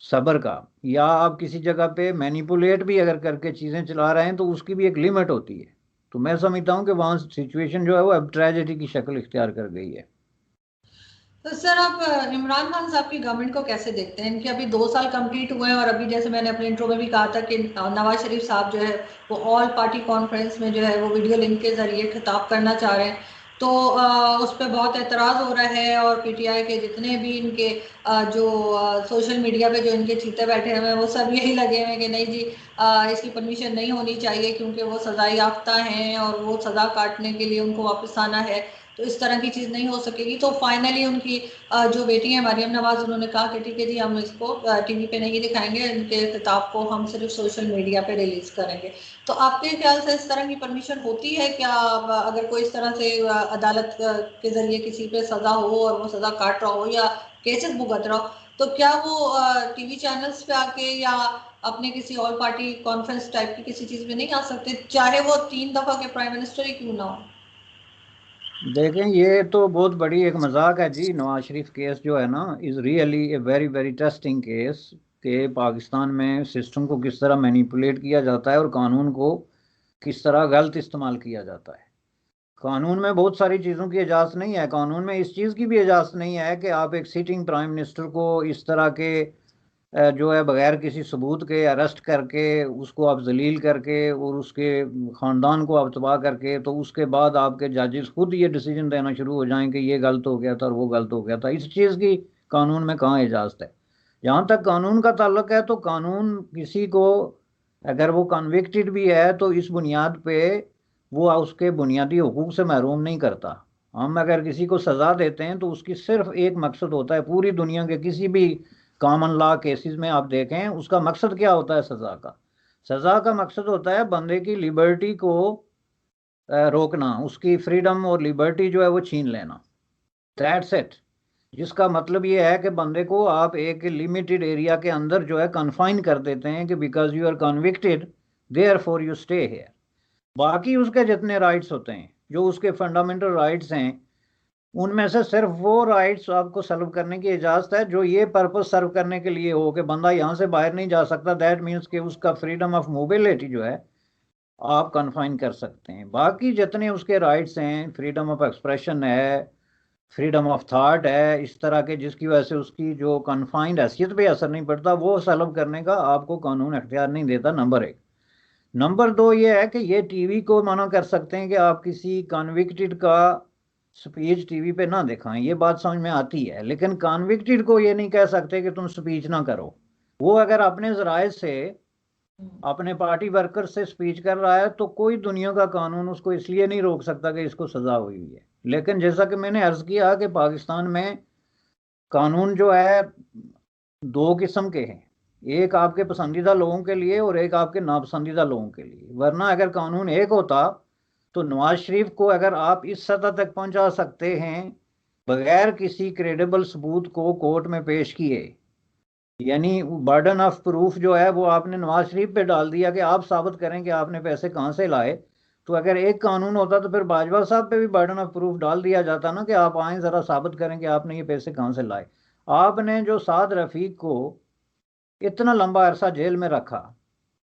सब्र का। या आप किसी जगह पे मैनिपुलेट भी अगर करके चीज़ें चला रहे हैं तो उसकी भी एक लिमिट होती है। तो मैं समझता हूँ कि वहाँ सिचुएशन जो है वो अब ट्रेजेडी की शक्ल इख्तियार कर गई है। तो सर आप इमरान खान साहब की गवर्नमेंट को कैसे देखते हैं? इनके अभी 2 साल कंप्लीट हुए हैं और अभी जैसे मैंने अपने इंट्रो में भी कहा था कि नवाज शरीफ साहब जो है वो ऑल पार्टी कॉन्फ्रेंस में जो है वो वीडियो लिंक के जरिए खिताब करना चाह रहे हैं। तो उस पर बहुत एतराज़ हो रहा है और पीटीआई के जितने भी इनके जो सोशल मीडिया पे जो इनके चीते बैठे हुए हैं वो सब यही लगे हुए हैं कि नहीं जी इसकी परमिशन नहीं होनी चाहिए क्योंकि वो सजा याफ्ता हैं और वो सज़ा काटने के लिए उनको वापस आना है, तो इस तरह की चीज़ नहीं हो सकेगी। तो फाइनली उनकी जो बेटी है मरियम नवाज, उन्होंने कहा कि ठीक है जी हम इसको टीवी पे नहीं दिखाएंगे, इनके किताब को हम सिर्फ सोशल मीडिया पे रिलीज करेंगे। तो आपके ख्याल से इस तरह की परमिशन होती है क्या? अगर कोई इस तरह से अदालत के जरिए किसी पे सजा हो और वो सजा काट रहा हो या केसेस भुगत रहा हो, तो क्या वो टीवी चैनल्स पे आके या अपने किसी ऑल पार्टी कॉन्फ्रेंस टाइप की किसी चीज में नहीं आ सकते, चाहे वो 3 दफा के प्राइम मिनिस्टर ही क्यों ना हो? देखें ये तो बहुत बड़ी एक मजाक है जी। नवाज शरीफ केस जो है ना is really a very very testing case. कि पाकिस्तान में सिस्टम को किस तरह मैनिपुलेट किया जाता है और कानून को किस तरह गलत इस्तेमाल किया जाता है। कानून में बहुत सारी चीज़ों की इजाज़त नहीं है, कानून में इस चीज़ की भी इजाज़त नहीं है कि आप एक सिटिंग प्राइम मिनिस्टर को इस तरह के जो है बगैर किसी सबूत के अरेस्ट करके उसको आप जलील करके और उसके ख़ानदान को आप तबाह करके, तो उसके बाद आपके जजेस खुद ये डिसीजन देना शुरू हो जाएं कि ये गलत हो गया था और वो गलत हो गया था। इस चीज़ की कानून में कहाँ इजाज़त है। जहाँ तक कानून का ताल्लुक है तो कानून किसी को अगर वो कन्विक्टेड भी है तो इस बुनियाद पे वो उसके बुनियादी हकूक़ से महरूम नहीं करता। हम अगर किसी को सज़ा देते हैं तो उसकी सिर्फ एक मकसद होता है, पूरी दुनिया के किसी भी कॉमन लॉ केसेस में आप देखें उसका मकसद क्या होता है, सज़ा का। सज़ा का मकसद होता है बंदे की लिबर्टी को रोकना, उसकी फ्रीडम और लिबर्टी जो है वो छीन लेना। That's it. जिसका मतलब ये है कि बंदे को आप एक लिमिटेड एरिया के अंदर जो है कन्फाइन कर देते हैं कि because you are convicted therefore you stay here. बाकी उसके जितने राइट्स होते हैं, जो उसके फंडामेंटल राइट्स हैं, उनमें से सिर्फ वो राइट्स आपको सर्व करने की इजाज़त है जो ये पर्पस सर्व करने के लिए हो कि बंदा यहाँ से बाहर नहीं जा सकता। दैट मीन्स कि उसका फ्रीडम ऑफ मोबिलिटी जो है आप कन्फाइन कर सकते हैं। बाकी जितने उसके राइट्स हैं, फ्रीडम ऑफ एक्सप्रेशन है, फ्रीडम ऑफ थॉट है, इस तरह के जिसकी वजह से उसकी जो कन्फाइंड हैसियत पे असर नहीं पड़ता, वो सल्व करने का आपको कानून अख्तियार नहीं देता, नंबर एक। नंबर दो ये है कि ये टीवी को मना कर सकते हैं कि आप किसी कन्विक्टेड का स्पीच टीवी पे ना दिखाएं, ये बात समझ में आती है। लेकिन कन्विक्टेड को ये नहीं कह सकते कि तुम स्पीच ना करो। वो अगर अपने ज़राए से अपने पार्टी वर्कर से स्पीच कर रहा है तो कोई दुनिया का कानून उसको इसलिए नहीं रोक सकता कि इसको सज़ा हुई हुई है। लेकिन जैसा कि मैंने अर्ज़ किया कि पाकिस्तान में कानून जो है दो किस्म के हैं, एक आपके पसंदीदा लोगों के लिए और एक आपके नापसंदीदा लोगों के लिए। वरना अगर कानून एक होता तो नवाज शरीफ को अगर आप इस सतह तक पहुंचा सकते हैं बगैर किसी क्रेडिबल सबूत को कोर्ट में पेश किए, यानी बर्डन ऑफ प्रूफ जो है वो आपने नवाज शरीफ पे डाल दिया कि आप साबित करें कि आपने पैसे कहाँ से लाए, तो अगर एक कानून होता तो फिर बाजवा साहब पे भी बर्डन ऑफ प्रूफ डाल दिया जाता ना कि आप आए ज़रा साबित करें कि आपने ये पैसे कहाँ से लाए। आपने जो साद रफीक को इतना लंबा अरसा जेल में रखा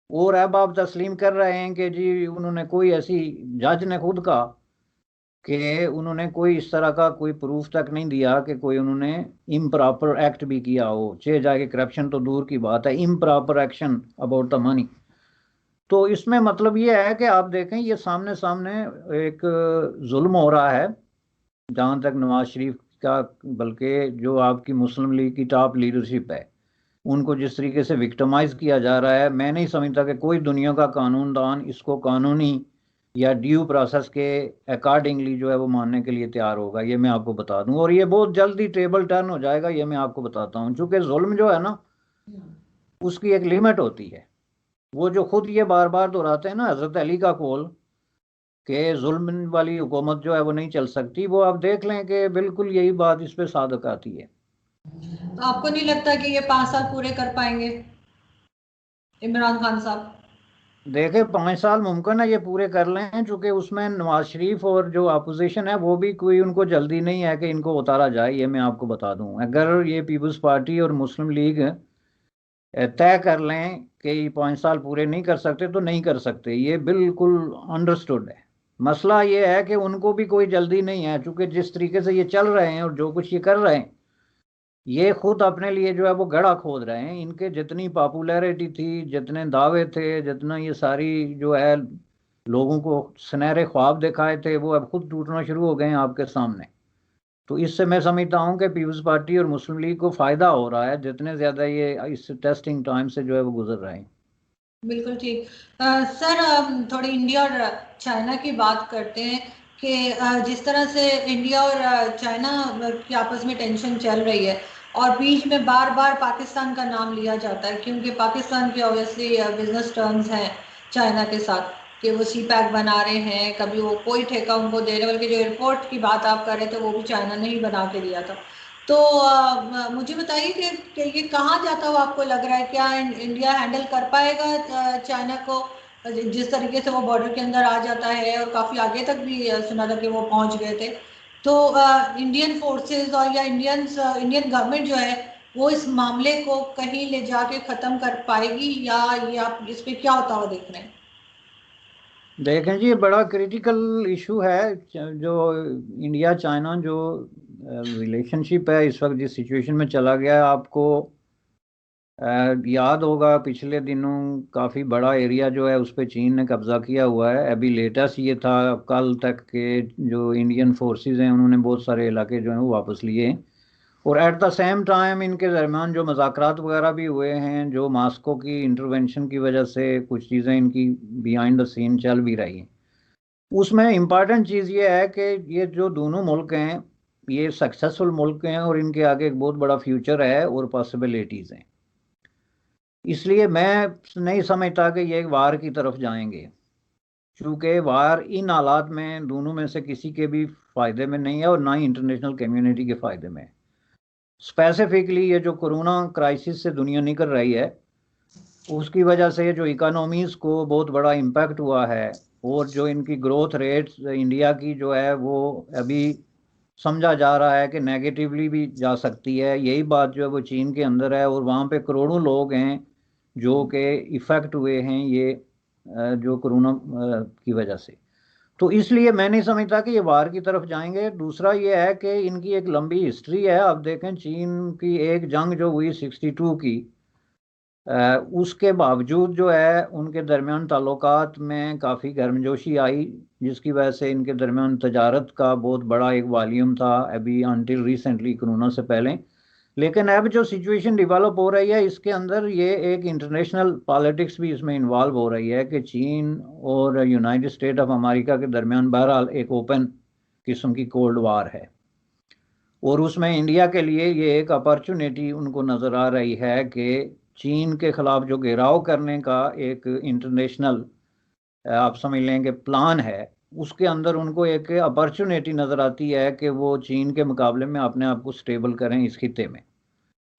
और अब आप तस्लीम कर रहे हैं कि जी उन्होंने कोई ऐसी, जज ने खुद कहा कि उन्होंने कोई इस तरह का कोई प्रूफ तक नहीं दिया कि कोई उन्होंने इम्प्रॉपर एक्ट भी किया हो, चाहे जाके करप्शन तो दूर की बात है, improper action about the money. तो इसमें मतलब ये है कि आप देखें ये सामने सामने एक जुल्म हो रहा है जहाँ तक नवाज शरीफ का, बल्कि जो आपकी मुस्लिम लीग की टॉप लीडरशिप है उनको जिस तरीके से विक्टिमाइज किया जा रहा है, मैं नहीं समझता कि कोई दुनिया का कानूनदान इसको कानूनी या ड्यू प्रोसेस के अकॉर्डिंगली जो है वो मानने के लिए तैयार होगा। ये मैं आपको बता दूं, और ये बहुत जल्दी टेबल टर्न हो जाएगा, ये मैं आपको बताता हूँ। चूंकि जुल्म जो है ना उसकी एक लिमिट होती है। वो जो खुद ये बार बार दोहराते हैं ना हजरत अली का कौल कि जुल्म वाली हुकूमत जो है वो नहीं चल सकती, वो आप देख लें कि बिल्कुल यही बात इस पे सादक आती है। तो आपको नहीं लगता कि ये 5 साल पूरे कर पाएंगे इमरान खान साहब? देखे 5 साल मुमकिन है ये पूरे कर लें, चूंकि उसमें नवाज शरीफ और जो अपोजिशन है वो भी कोई उनको जल्दी नहीं है कि इनको उतारा जाए। ये मैं आपको बता दूं, अगर ये पीपल्स पार्टी और मुस्लिम लीग तय कर लें कि ये 5 साल पूरे नहीं कर सकते तो नहीं कर सकते, ये बिल्कुल अंडरस्टूड है। मसला ये है कि उनको भी कोई जल्दी नहीं है, चूंकि जिस तरीके से ये चल रहे हैं और जो कुछ ये कर रहे हैं, ये खुद अपने लिए जो है वो गड़ा खोद रहे हैं। इनके जितनी पॉपुलैरिटी थी, जितने दावे थे, जितना ये सारी जो है लोगों को सुनहरे ख्वाब दिखाए थे, वो अब खुद टूटना शुरू हो गए हैं आपके सामने। तो इससे मैं समझता हूँ कि पीपल्स पार्टी और मुस्लिम लीग को फ़ायदा हो रहा है जितने ज़्यादा ये इस टेस्टिंग टाइम से जो है वो गुजर रहे हैं। बिल्कुल ठीक। सर थोड़ी इंडिया और चाइना की बात करते हैं कि जिस तरह से इंडिया और चाइना की आपस में टेंशन चल रही है और बीच में बार बार पाकिस्तान का नाम लिया जाता है क्योंकि पाकिस्तान के ऑब्वियसली बिजनेस टर्म्स हैं चाइना के साथ कि वो सी पैक बना रहे हैं, कभी वो कोई ठेका उनको दे रहे, बल्कि जो एयरपोर्ट की बात आप कर रहे थे वो भी चाइना ने ही बना के दिया था। तो मुझे बताइए कि ये कहाँ जाता हुआ आपको लग रहा है? क्या इंडिया हैंडल कर पाएगा चाइना को? जिस तरीके से वो बॉर्डर के अंदर आ जाता है और काफ़ी आगे तक भी सुना था कि वो पहुंच गए थे। तो इंडियन फोर्सेस और या इंडियन गवर्नमेंट जो है वो इस मामले को कहीं ले जाके ख़त्म कर पाएगी, या ये आप इस पे क्या होता हुआ देख रहे हैं? देखें जी, ये बड़ा क्रिटिकल इशू है। जो इंडिया चाइना जो रिलेशनशिप है इस वक्त जिस सिचुएशन में चला गया है, आपको याद होगा पिछले दिनों काफ़ी बड़ा एरिया जो है उस पर चीन ने कब्जा किया हुआ है। अभी लेटेस्ट ये था कल तक के जो इंडियन फोर्सेस हैं उन्होंने बहुत सारे इलाके जो हैं वो वापस लिए हैं। और एट द सेम टाइम इनके दरमियान जो मुज़ाकरात वगैरह भी हुए हैं, जो मास्को की इंटरवेंशन की वजह से कुछ चीज़ें इनकी बिहाइंड द सीन चल भी रही हैं। उसमें इम्पॉर्टेंट चीज़ ये है कि ये जो दोनों मुल्क हैं ये सक्सेसफुल मुल्क हैं और इनके आगे एक बहुत बड़ा फ्यूचर है और पॉसिबिलिटीज़ हैं। इसलिए मैं नहीं समझता कि ये वार की तरफ जाएंगे, क्योंकि वार इन हालात में दोनों में से किसी के भी फ़ायदे में नहीं है और ना ही इंटरनेशनल कम्युनिटी के फ़ायदे में। स्पेसिफिकली ये जो कोरोना क्राइसिस से दुनिया निकल रही है उसकी वजह से जो इकोनॉमीज़ को बहुत बड़ा इम्पैक्ट हुआ है, और जो इनकी ग्रोथ रेट इंडिया की जो है वो अभी समझा जा रहा है कि नेगेटिवली भी जा सकती है। यही बात जो है वो चीन के अंदर है और वहाँ पे करोड़ों लोग हैं जो कि इफ़ेक्ट हुए हैं ये जो कोरोना की वजह से। तो इसलिए मैं नहीं समझता कि ये वार की तरफ जाएंगे। दूसरा ये है कि इनकी एक लंबी हिस्ट्री है। आप देखें चीन की एक जंग जो हुई 62 की, उसके बावजूद जो है उनके दरमियान ताल्लुकात में काफ़ी गर्मजोशी आई, जिसकी वजह से इनके दरमियान तजारत का बहुत बड़ा एक वॉल्यूम था अभी अनटिल रिसेंटली कोरोना से पहले। लेकिन अब जो सिचुएशन डेवलप हो रही है इसके अंदर ये एक इंटरनेशनल पॉलिटिक्स भी इसमें इन्वॉल्व हो रही है कि चीन और यूनाइटेड स्टेट ऑफ अमेरिका के दरमियान बहरहाल एक ओपन किस्म की कोल्ड वार है, और उसमें इंडिया के लिए ये एक अपॉर्चुनिटी उनको नज़र आ रही है कि चीन के खिलाफ जो घेराव करने का एक इंटरनेशनल आप समझ लें कि प्लान है, उसके अंदर उनको एक अपॉर्चुनिटी नज़र आती है कि वो चीन के मुकाबले में अपने आप को स्टेबल करें इस खिते में।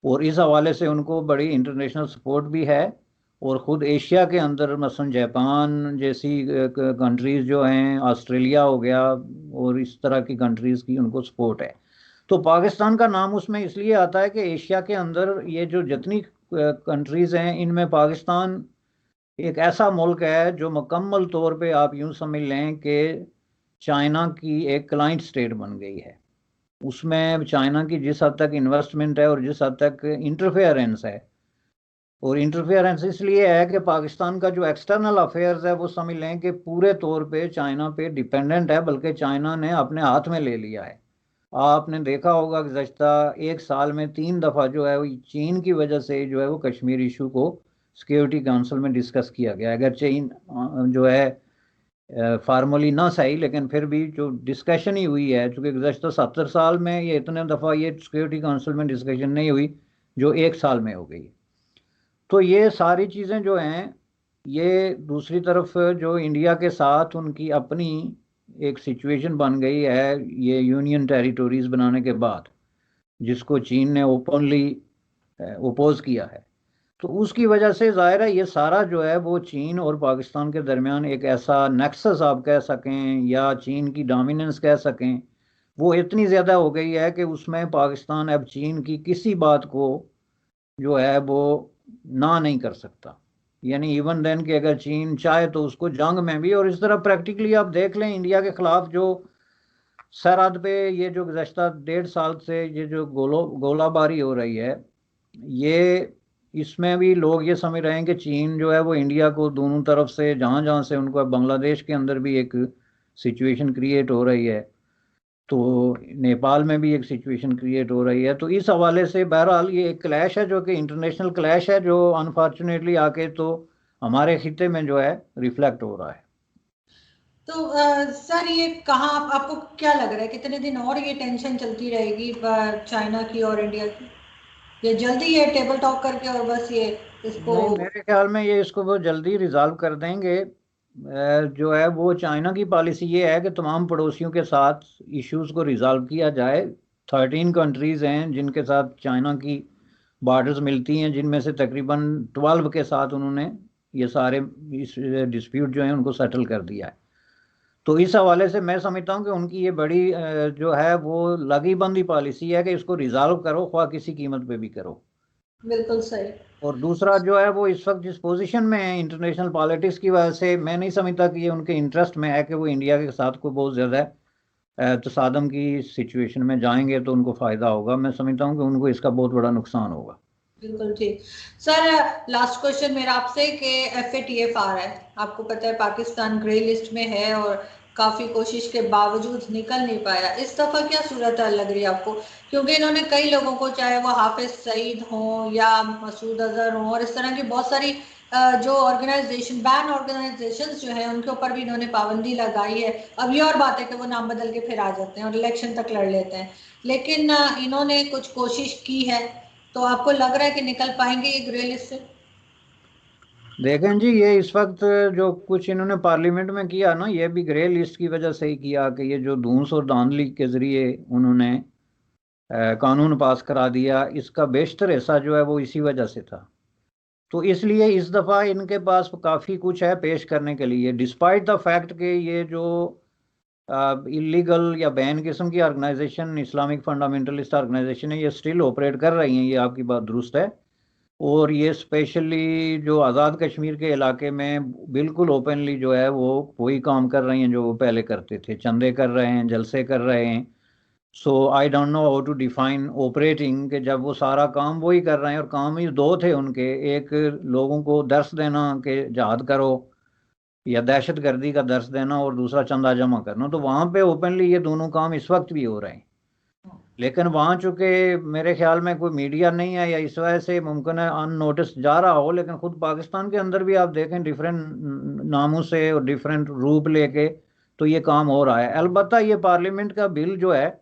और इस हवाले से उनको बड़ी इंटरनेशनल सपोर्ट भी है, और ख़ुद एशिया के अंदर मसलन जापान जैसी कंट्रीज़ जो हैं, ऑस्ट्रेलिया हो गया, और इस तरह की कंट्रीज़ की उनको सपोर्ट है। तो पाकिस्तान का नाम उसमें इसलिए आता है कि एशिया के अंदर ये जो जितनी कंट्रीज़ हैं इनमें पाकिस्तान एक ऐसा मुल्क है जो मुकम्मल तौर पे आप यूँ समझ लें कि चाइना की एक क्लाइंट स्टेट बन गई है। उसमें चाइना की जिस हद तक इन्वेस्टमेंट है और जिस हद तक इंटरफेरेंस है, और इंटरफेरेंस इसलिए है कि पाकिस्तान का जो एक्सटर्नल अफेयर्स है वो समझ लें कि पूरे तौर पे चाइना पे डिपेंडेंट है, बल्कि चाइना ने अपने हाथ में ले लिया है। आपने देखा होगा कि गुज़श्ता एक साल में 3 दफ़ा जो है वो चीन की वजह से जो है वो कश्मीर इशू को सिक्योरिटी काउंसिल में डिस्कस किया गया। अगर चीन जो है फार्मली ना सही, लेकिन फिर भी जो डिस्कशन ही हुई है, चूँकि गुज़श्ता 70 साल में ये इतने दफ़ा ये सिक्योरिटी काउंसिल में डिस्कशन नहीं हुई जो एक साल में हो गई। तो ये सारी चीज़ें जो हैं, ये दूसरी तरफ जो इंडिया के साथ उनकी अपनी एक सिचुएशन बन गई है ये यूनियन टेरिटोरीज बनाने के बाद, जिसको चीन ने ओपनली ओपोज किया है। तो उसकी वजह से ज़ाहिर है ये सारा जो है वो चीन और पाकिस्तान के दरमियान एक ऐसा नेक्सस आप कह सकें या चीन की डोमिनेंस कह सकें, वो इतनी ज़्यादा हो गई है कि उसमें पाकिस्तान अब चीन की किसी बात को जो है वो ना नहीं कर सकता। यानी इवन देन कि अगर चीन चाहे तो उसको जंग में भी, और इस तरह प्रैक्टिकली आप देख लें इंडिया के ख़िलाफ़ जो सरहद पे ये जो गुज़श्ता 1.5 साल से ये जो गोलाबारी हो रही है, ये इसमें भी लोग ये समझ रहे हैं कि चीन जो है वो इंडिया को दोनों तरफ से जहाँ जहाँ से उनको बांग्लादेश के अंदर भी एक सिचुएशन क्रिएट हो रही है, तो नेपाल में भी एक सिचुएशन क्रिएट हो रही है। तो इस हवाले से बहरहाल ये एक क्लैश है जो कि इंटरनेशनल क्लैश है, जो अनफॉर्चुनेटली आके तो हमारे खिते में जो है रिफ्लेक्ट हो रहा है। तो सर ये कहाँ आपको क्या लग रहा है कितने दिन और ये टेंशन चलती रहेगी चाइना की और इंडिया की, ये जल्दी ये टेबल टॉक करके और बस ये इसको? नहीं, मेरे ख्याल में ये इसको बहुत जल्दी रिजॉल्व कर देंगे। जो है वो चाइना की पॉलिसी ये है कि तमाम पड़ोसियों के साथ इश्यूज को रिजॉल्व किया जाए। 13 कंट्रीज़ हैं जिनके साथ चाइना की बॉर्डर्स मिलती हैं, जिनमें से तकरीबन 12 के साथ उन्होंने ये सारे इस डिस्प्यूट जो हैं उनको सेटल कर दिया है। तो इस हवाले से मैं समझता हूँ कि उनकी ये बड़ी जो है वो लगी बंदी पॉलिसी है कि इसको रिजॉल्व करो, ख्वाह किसी कीमत पे भी करो। बिल्कुल सही। और दूसरा जो है वो इस वक्त जिस पोजीशन में है इंटरनेशनल पॉलिटिक्स की वजह से, मैं नहीं समझता कि ये उनके इंटरेस्ट में है कि वो इंडिया के साथ को बहुत ज़्यादा तसादम की सिचुएशन में जाएंगे तो उनको फ़ायदा होगा। मैं समझता हूँ कि उनको इसका बहुत बड़ा नुकसान होगा। बिल्कुल ठीक। सर, लास्ट क्वेश्चन मेरा आपसे कि FATF आ रहा है, आपको पता है पाकिस्तान ग्रे लिस्ट में है और काफी कोशिश के बावजूद निकल नहीं पाया। इस दफा क्या सूरत लग रही है आपको? क्योंकि इन्होंने कई लोगों को, चाहे वो हाफिज सईद हों या मसूद अजहर हों और इस तरह की बहुत सारी जो ऑर्गेनाइजेशन, बैन ऑर्गेनाइजेशन जो है, उनके ऊपर भी इन्होंने पाबंदी लगाई है। अब ये और बात है कि वो नाम बदल के फिर आ जाते हैं और इलेक्शन तक लड़ लेते हैं, लेकिन इन्होंने कुछ कोशिश की है। तो आपको लग रहा है कि निकल पाएंगे ये ग्रे लिस्ट से? देखें जी, ये इस वक्त जो कुछ इन्होंने पार्लियामेंट में किया ना, ये भी ग्रे लिस्ट की वजह से ही किया कि ये जो धूस और धांधली के जरिए उन्होंने कानून पास करा दिया, इसका बेशतर हिस्सा जो है वो इसी वजह से था। तो इसलिए इस दफ़ा इनके पास काफ़ी कुछ है पेश करने के लिए, डिस्पाइट द फैक्ट कि ये जो इलीगल या बैन किस्म की ऑर्गेनाइजेशन, इस्लामिक फंडामेंटलिस्ट ऑर्गेनाइजेशन है, ये स्टिल ऑपरेट कर रही हैं, ये आपकी बात दुरुस्त है। और ये स्पेशली जो आज़ाद कश्मीर के इलाके में बिल्कुल ओपनली जो है वो वही काम कर रही हैं जो वो पहले करते थे, चंदे कर रहे हैं, जलसे कर रहे हैं। So I don't know how to define operating, कि जब वो सारा काम वही कर रहे हैं और काम ही दो थे उनके, एक लोगों को दर्श देना कि जहाद करो या दहशत गर्दी का दर्श देना, और दूसरा चंदा जमा करना, तो वहाँ पे ओपनली ये दोनों काम इस वक्त भी हो रहे हैं। लेकिन वहाँ चूंकि मेरे ख्याल में कोई मीडिया नहीं है या इस वजह से मुमकिन है अननोटिस जा रहा हो, लेकिन खुद पाकिस्तान के अंदर भी आप देखें डिफरेंट नामों से और डिफरेंट रूप लेके तो ये काम हो रहा है। अलबत्ता ये पार्लियामेंट का बिल जो है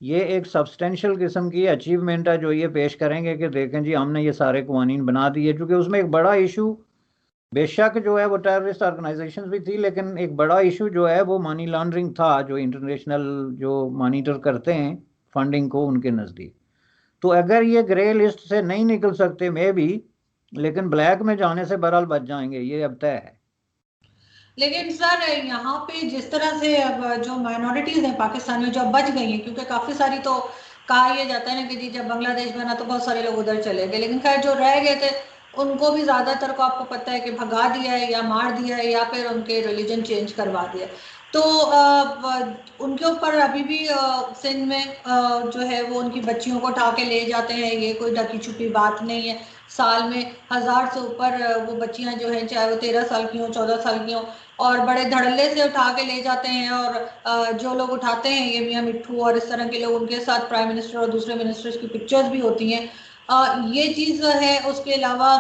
ये एक सब्सटेंशियल किस्म की अचीवमेंट है जो ये पेश करेंगे कि देखें जी हमने ये सारे कवानीन बना दिए, क्योंकि उसमें एक बड़ा इशू बेशक जो है वो टेररिस्ट ऑर्गेनाइजेशन भी थी, लेकिन एक बड़ा इशू जो है वो मनी लॉन्ड्रिंग था, जो इंटरनेशनल जो मॉनिटर करते हैं फंडिंग को उनके नज़दीक। तो अगर ये ग्रे लिस्ट से नहीं निकल सकते मे भी, लेकिन ब्लैक में जाने से बहरहाल बच जाएंगे, ये अब तय है। लेकिन सर, यहाँ पे जिस तरह से अब जो माइनॉरिटीज हैं पाकिस्तान में जो अब बच गई हैं, क्योंकि काफी सारी तो कहा यह जाता है ना कि जी जब बांग्लादेश बना तो बहुत सारे लोग उधर चले गए, लेकिन खैर जो रह गए थे उनको भी ज्यादातर को आपको पता है कि भगा दिया है या मार दिया है या फिर उनके रिलीजन चेंज करवा दिया। तो उनके ऊपर अभी भी सिंध में जो है वो उनकी बच्चियों को उठा के ले जाते हैं, ये कोई ढकी छुपी बात नहीं है। साल में 1000 से ऊपर वो बच्चियां जो हैं, चाहे वो 13 साल की हों, 14 साल की हों, और बड़े धड़ल्ले से उठा के ले जाते हैं। और जो लोग उठाते हैं ये मियाँ मिट्ठू और इस तरह के लोग, उनके साथ प्राइम मिनिस्टर और दूसरे मिनिस्टर्स की पिक्चर्स भी होती हैं। ये चीज़ है। उसके अलावा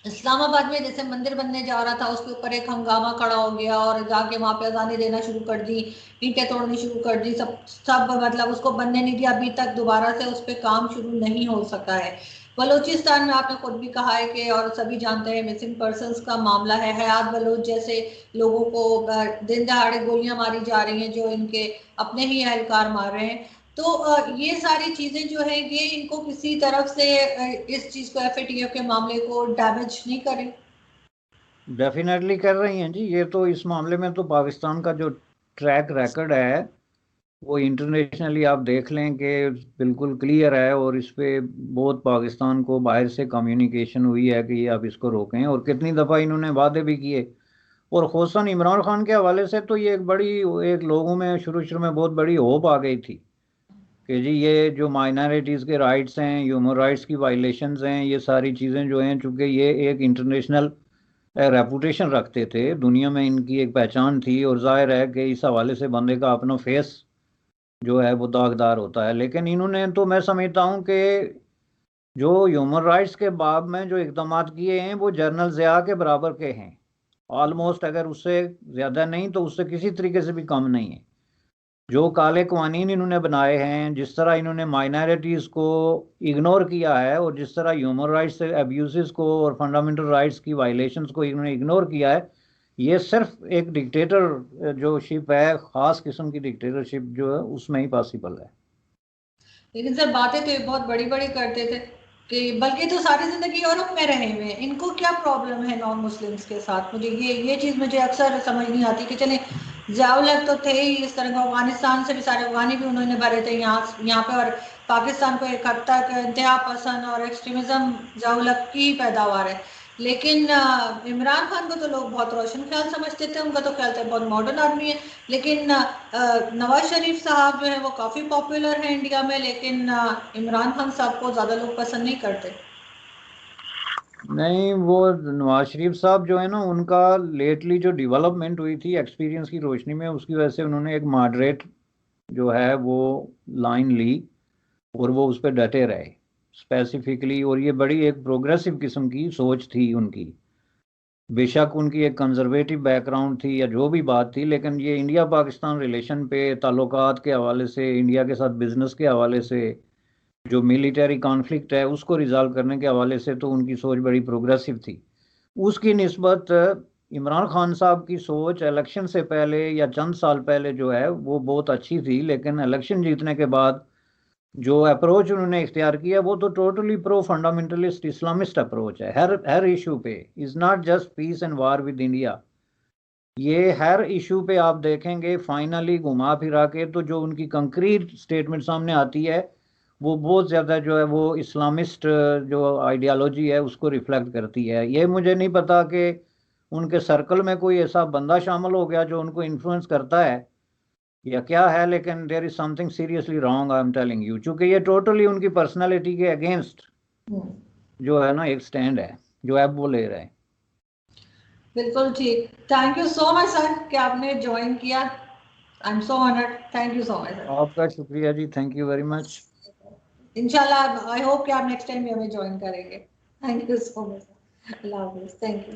इस्लामाबाद में जैसे मंदिर बनने जा रहा था, उसके ऊपर एक हंगामा खड़ा हो गया और जाके वहां पे अजानें देना शुरू कर दी, ईंटें तोड़नी शुरू कर दी, सब सब मतलब उसको बनने नहीं दिया। अभी तक दोबारा से उस पर काम शुरू नहीं हो सका है। बलूचिस्तान में आपने खुद भी कहा है कि, और सभी जानते हैं, मिसिंग पर्सनस का मामला है। हयात बलोच जैसे लोगों को दिन दहाड़े गोलियां मारी जा रही हैं, जो इनके अपने ही एहलकार मार रहे हैं। तो ये सारी चीजें जो है ये इनको किसी तरफ से इस चीज को, FATF के मामले को डैमेज नहीं करें? डेफिनेटली कर रही हैं जी। ये तो इस मामले में तो पाकिस्तान का जो ट्रैक रिकॉर्ड है वो इंटरनेशनली आप देख लें कि बिल्कुल क्लियर है, और इस पे बहुत पाकिस्तान को बाहर से कम्युनिकेशन हुई है कि ये आप इसको रोकें, और कितनी दफ़ा इन्होंने वादे भी किए। और खुसूसन इमरान खान के हवाले से तो ये एक बड़ी, एक लोगों में शुरू शुरू में बहुत बड़ी होप आ गई थी कि जी ये जो माइनॉरिटीज़ के राइट्स हैं, ह्यूमन राइट्स की वायलेशंस हैं, ये सारी चीज़ें जो हैं, चूँकि ये एक इंटरनेशनल रेपुटेशन रखते थे, दुनिया में इनकी एक पहचान थी, और जाहिर है कि इस हवाले से बंदे का अपना फेस जो है वो दागदार होता है। लेकिन इन्होंने तो, मैं समझता हूँ कि जो ह्यूमन राइट्स के बाब में जो इकदाम किए हैं वो जनरल ज़िया के बराबर के हैं, ऑलमोस्ट, अगर उससे ज़्यादा नहीं तो उससे किसी तरीके से भी कम नहीं है। जो काले कवानीन इन्होंने बनाए हैं, जिस तरह इन्होंने माइनॉरिटीज़ को इग्नोर किया है, और जिस तरह ह्यूमन राइट्स अब्यूज़ को और फंडामेंटल राइट्स की वायलेशंस को इन्होंने इग्नोर किया है, ये सिर्फ एक डिक्टेटर जो शिप है, ख़ास किस्म की डिक्टेटरशिप जो है, उसमें ही पॉसिबल है। लेकिन सर, बातें तो ये बहुत बड़ी बड़ी करते थे कि बल्कि तो सारी जिंदगी यूरोप में रहे हुए हैं, इनको क्या प्रॉब्लम है नॉन मुस्लिम्स के साथ? मुझे ये चीज मुझे अक्सर समझ नहीं आती कि चले ज़ियाउल हक तो थे ही इस तरह का, अफगानिस्तान से भी सारे अफगानी भी उन्होंने भरे थे यहाँ यहाँ पे, और पाकिस्तान को एक हद तक इंतहा पसंद और एक्सट्रीमिज्म जाहुलक की पैदावार है। लेकिन इमरान खान को तो लोग बहुत रोशन ख्याल समझते थे, उनका तो ख्याल था बहुत मॉडर्न आदमी है। लेकिन नवाज शरीफ साहब जो है वो काफ़ी पॉपुलर है इंडिया में, लेकिन इमरान खान साहब को ज़्यादा लोग पसंद नहीं करते। नहीं, वो नवाज शरीफ साहब जो है ना, उनका लेटली जो डेवलपमेंट हुई थी एक्सपीरियंस की रोशनी में, उसकी वजह से उन्होंने एक मॉडरेट जो है वो लाइन ली और वो उस पर डटे रहे स्पेसिफिकली। और ये बड़ी एक प्रोग्रेसिव किस्म की सोच थी उनकी। बेशक उनकी एक कंजर्वेटिव बैकग्राउंड थी या जो भी बात थी, लेकिन ये इंडिया पाकिस्तान रिलेशन पे, ताल्लुकात के हवाले से, इंडिया के साथ बिजनेस के हवाले से, जो मिलिटरी कॉन्फ्लिक्ट है उसको रिजॉल्व करने के हवाले से, तो उनकी सोच बड़ी प्रोग्रेसिव थी। उसकी निस्बत इमरान खान साहब की सोच इलेक्शन से पहले या चंद साल पहले जो है वो बहुत अच्छी थी, लेकिन इलेक्शन जीतने के बाद जो अप्रोच उन्होंने इख्तियार किया वो तो totally pro fundamentalist Islamist approach है। हर इशू पे, is not just peace and war with India, ये हर इशू पे आप देखेंगे फाइनली घुमा फिरा के तो जो उनकी कंक्रीट स्टेटमेंट सामने आती है वो बहुत ज़्यादा जो है वो इस्लामिस्ट जो आइडियालॉजी है उसको रिफ्लेक्ट करती है। ये मुझे नहीं पता कि उनके सर्कल में कोई ऐसा बंदा शामिल हो गया जो उनको इन्फ्लुएंस करता है या क्या है, लेकिन there is something seriously wrong, I am telling you, क्योंकि ये टोटली उनकी पर्सनालिटी के अगेंस्ट जो है ना एक स्टैंड है जो अब वो ले रहे हैं। बिल्कुल ठीक। Thank you so much sir कि आपने ज्वाइन किया। I am so honoured. Thank you so much sir. आपका शुक्रिया जी, थैंक यू वेरी मच। इंशाल्लाह आई होप कि आप नेक्स्ट टाइम भी हमें ज्वाइन करेंगे। Thank you so much. Allah Hafiz. Thank you.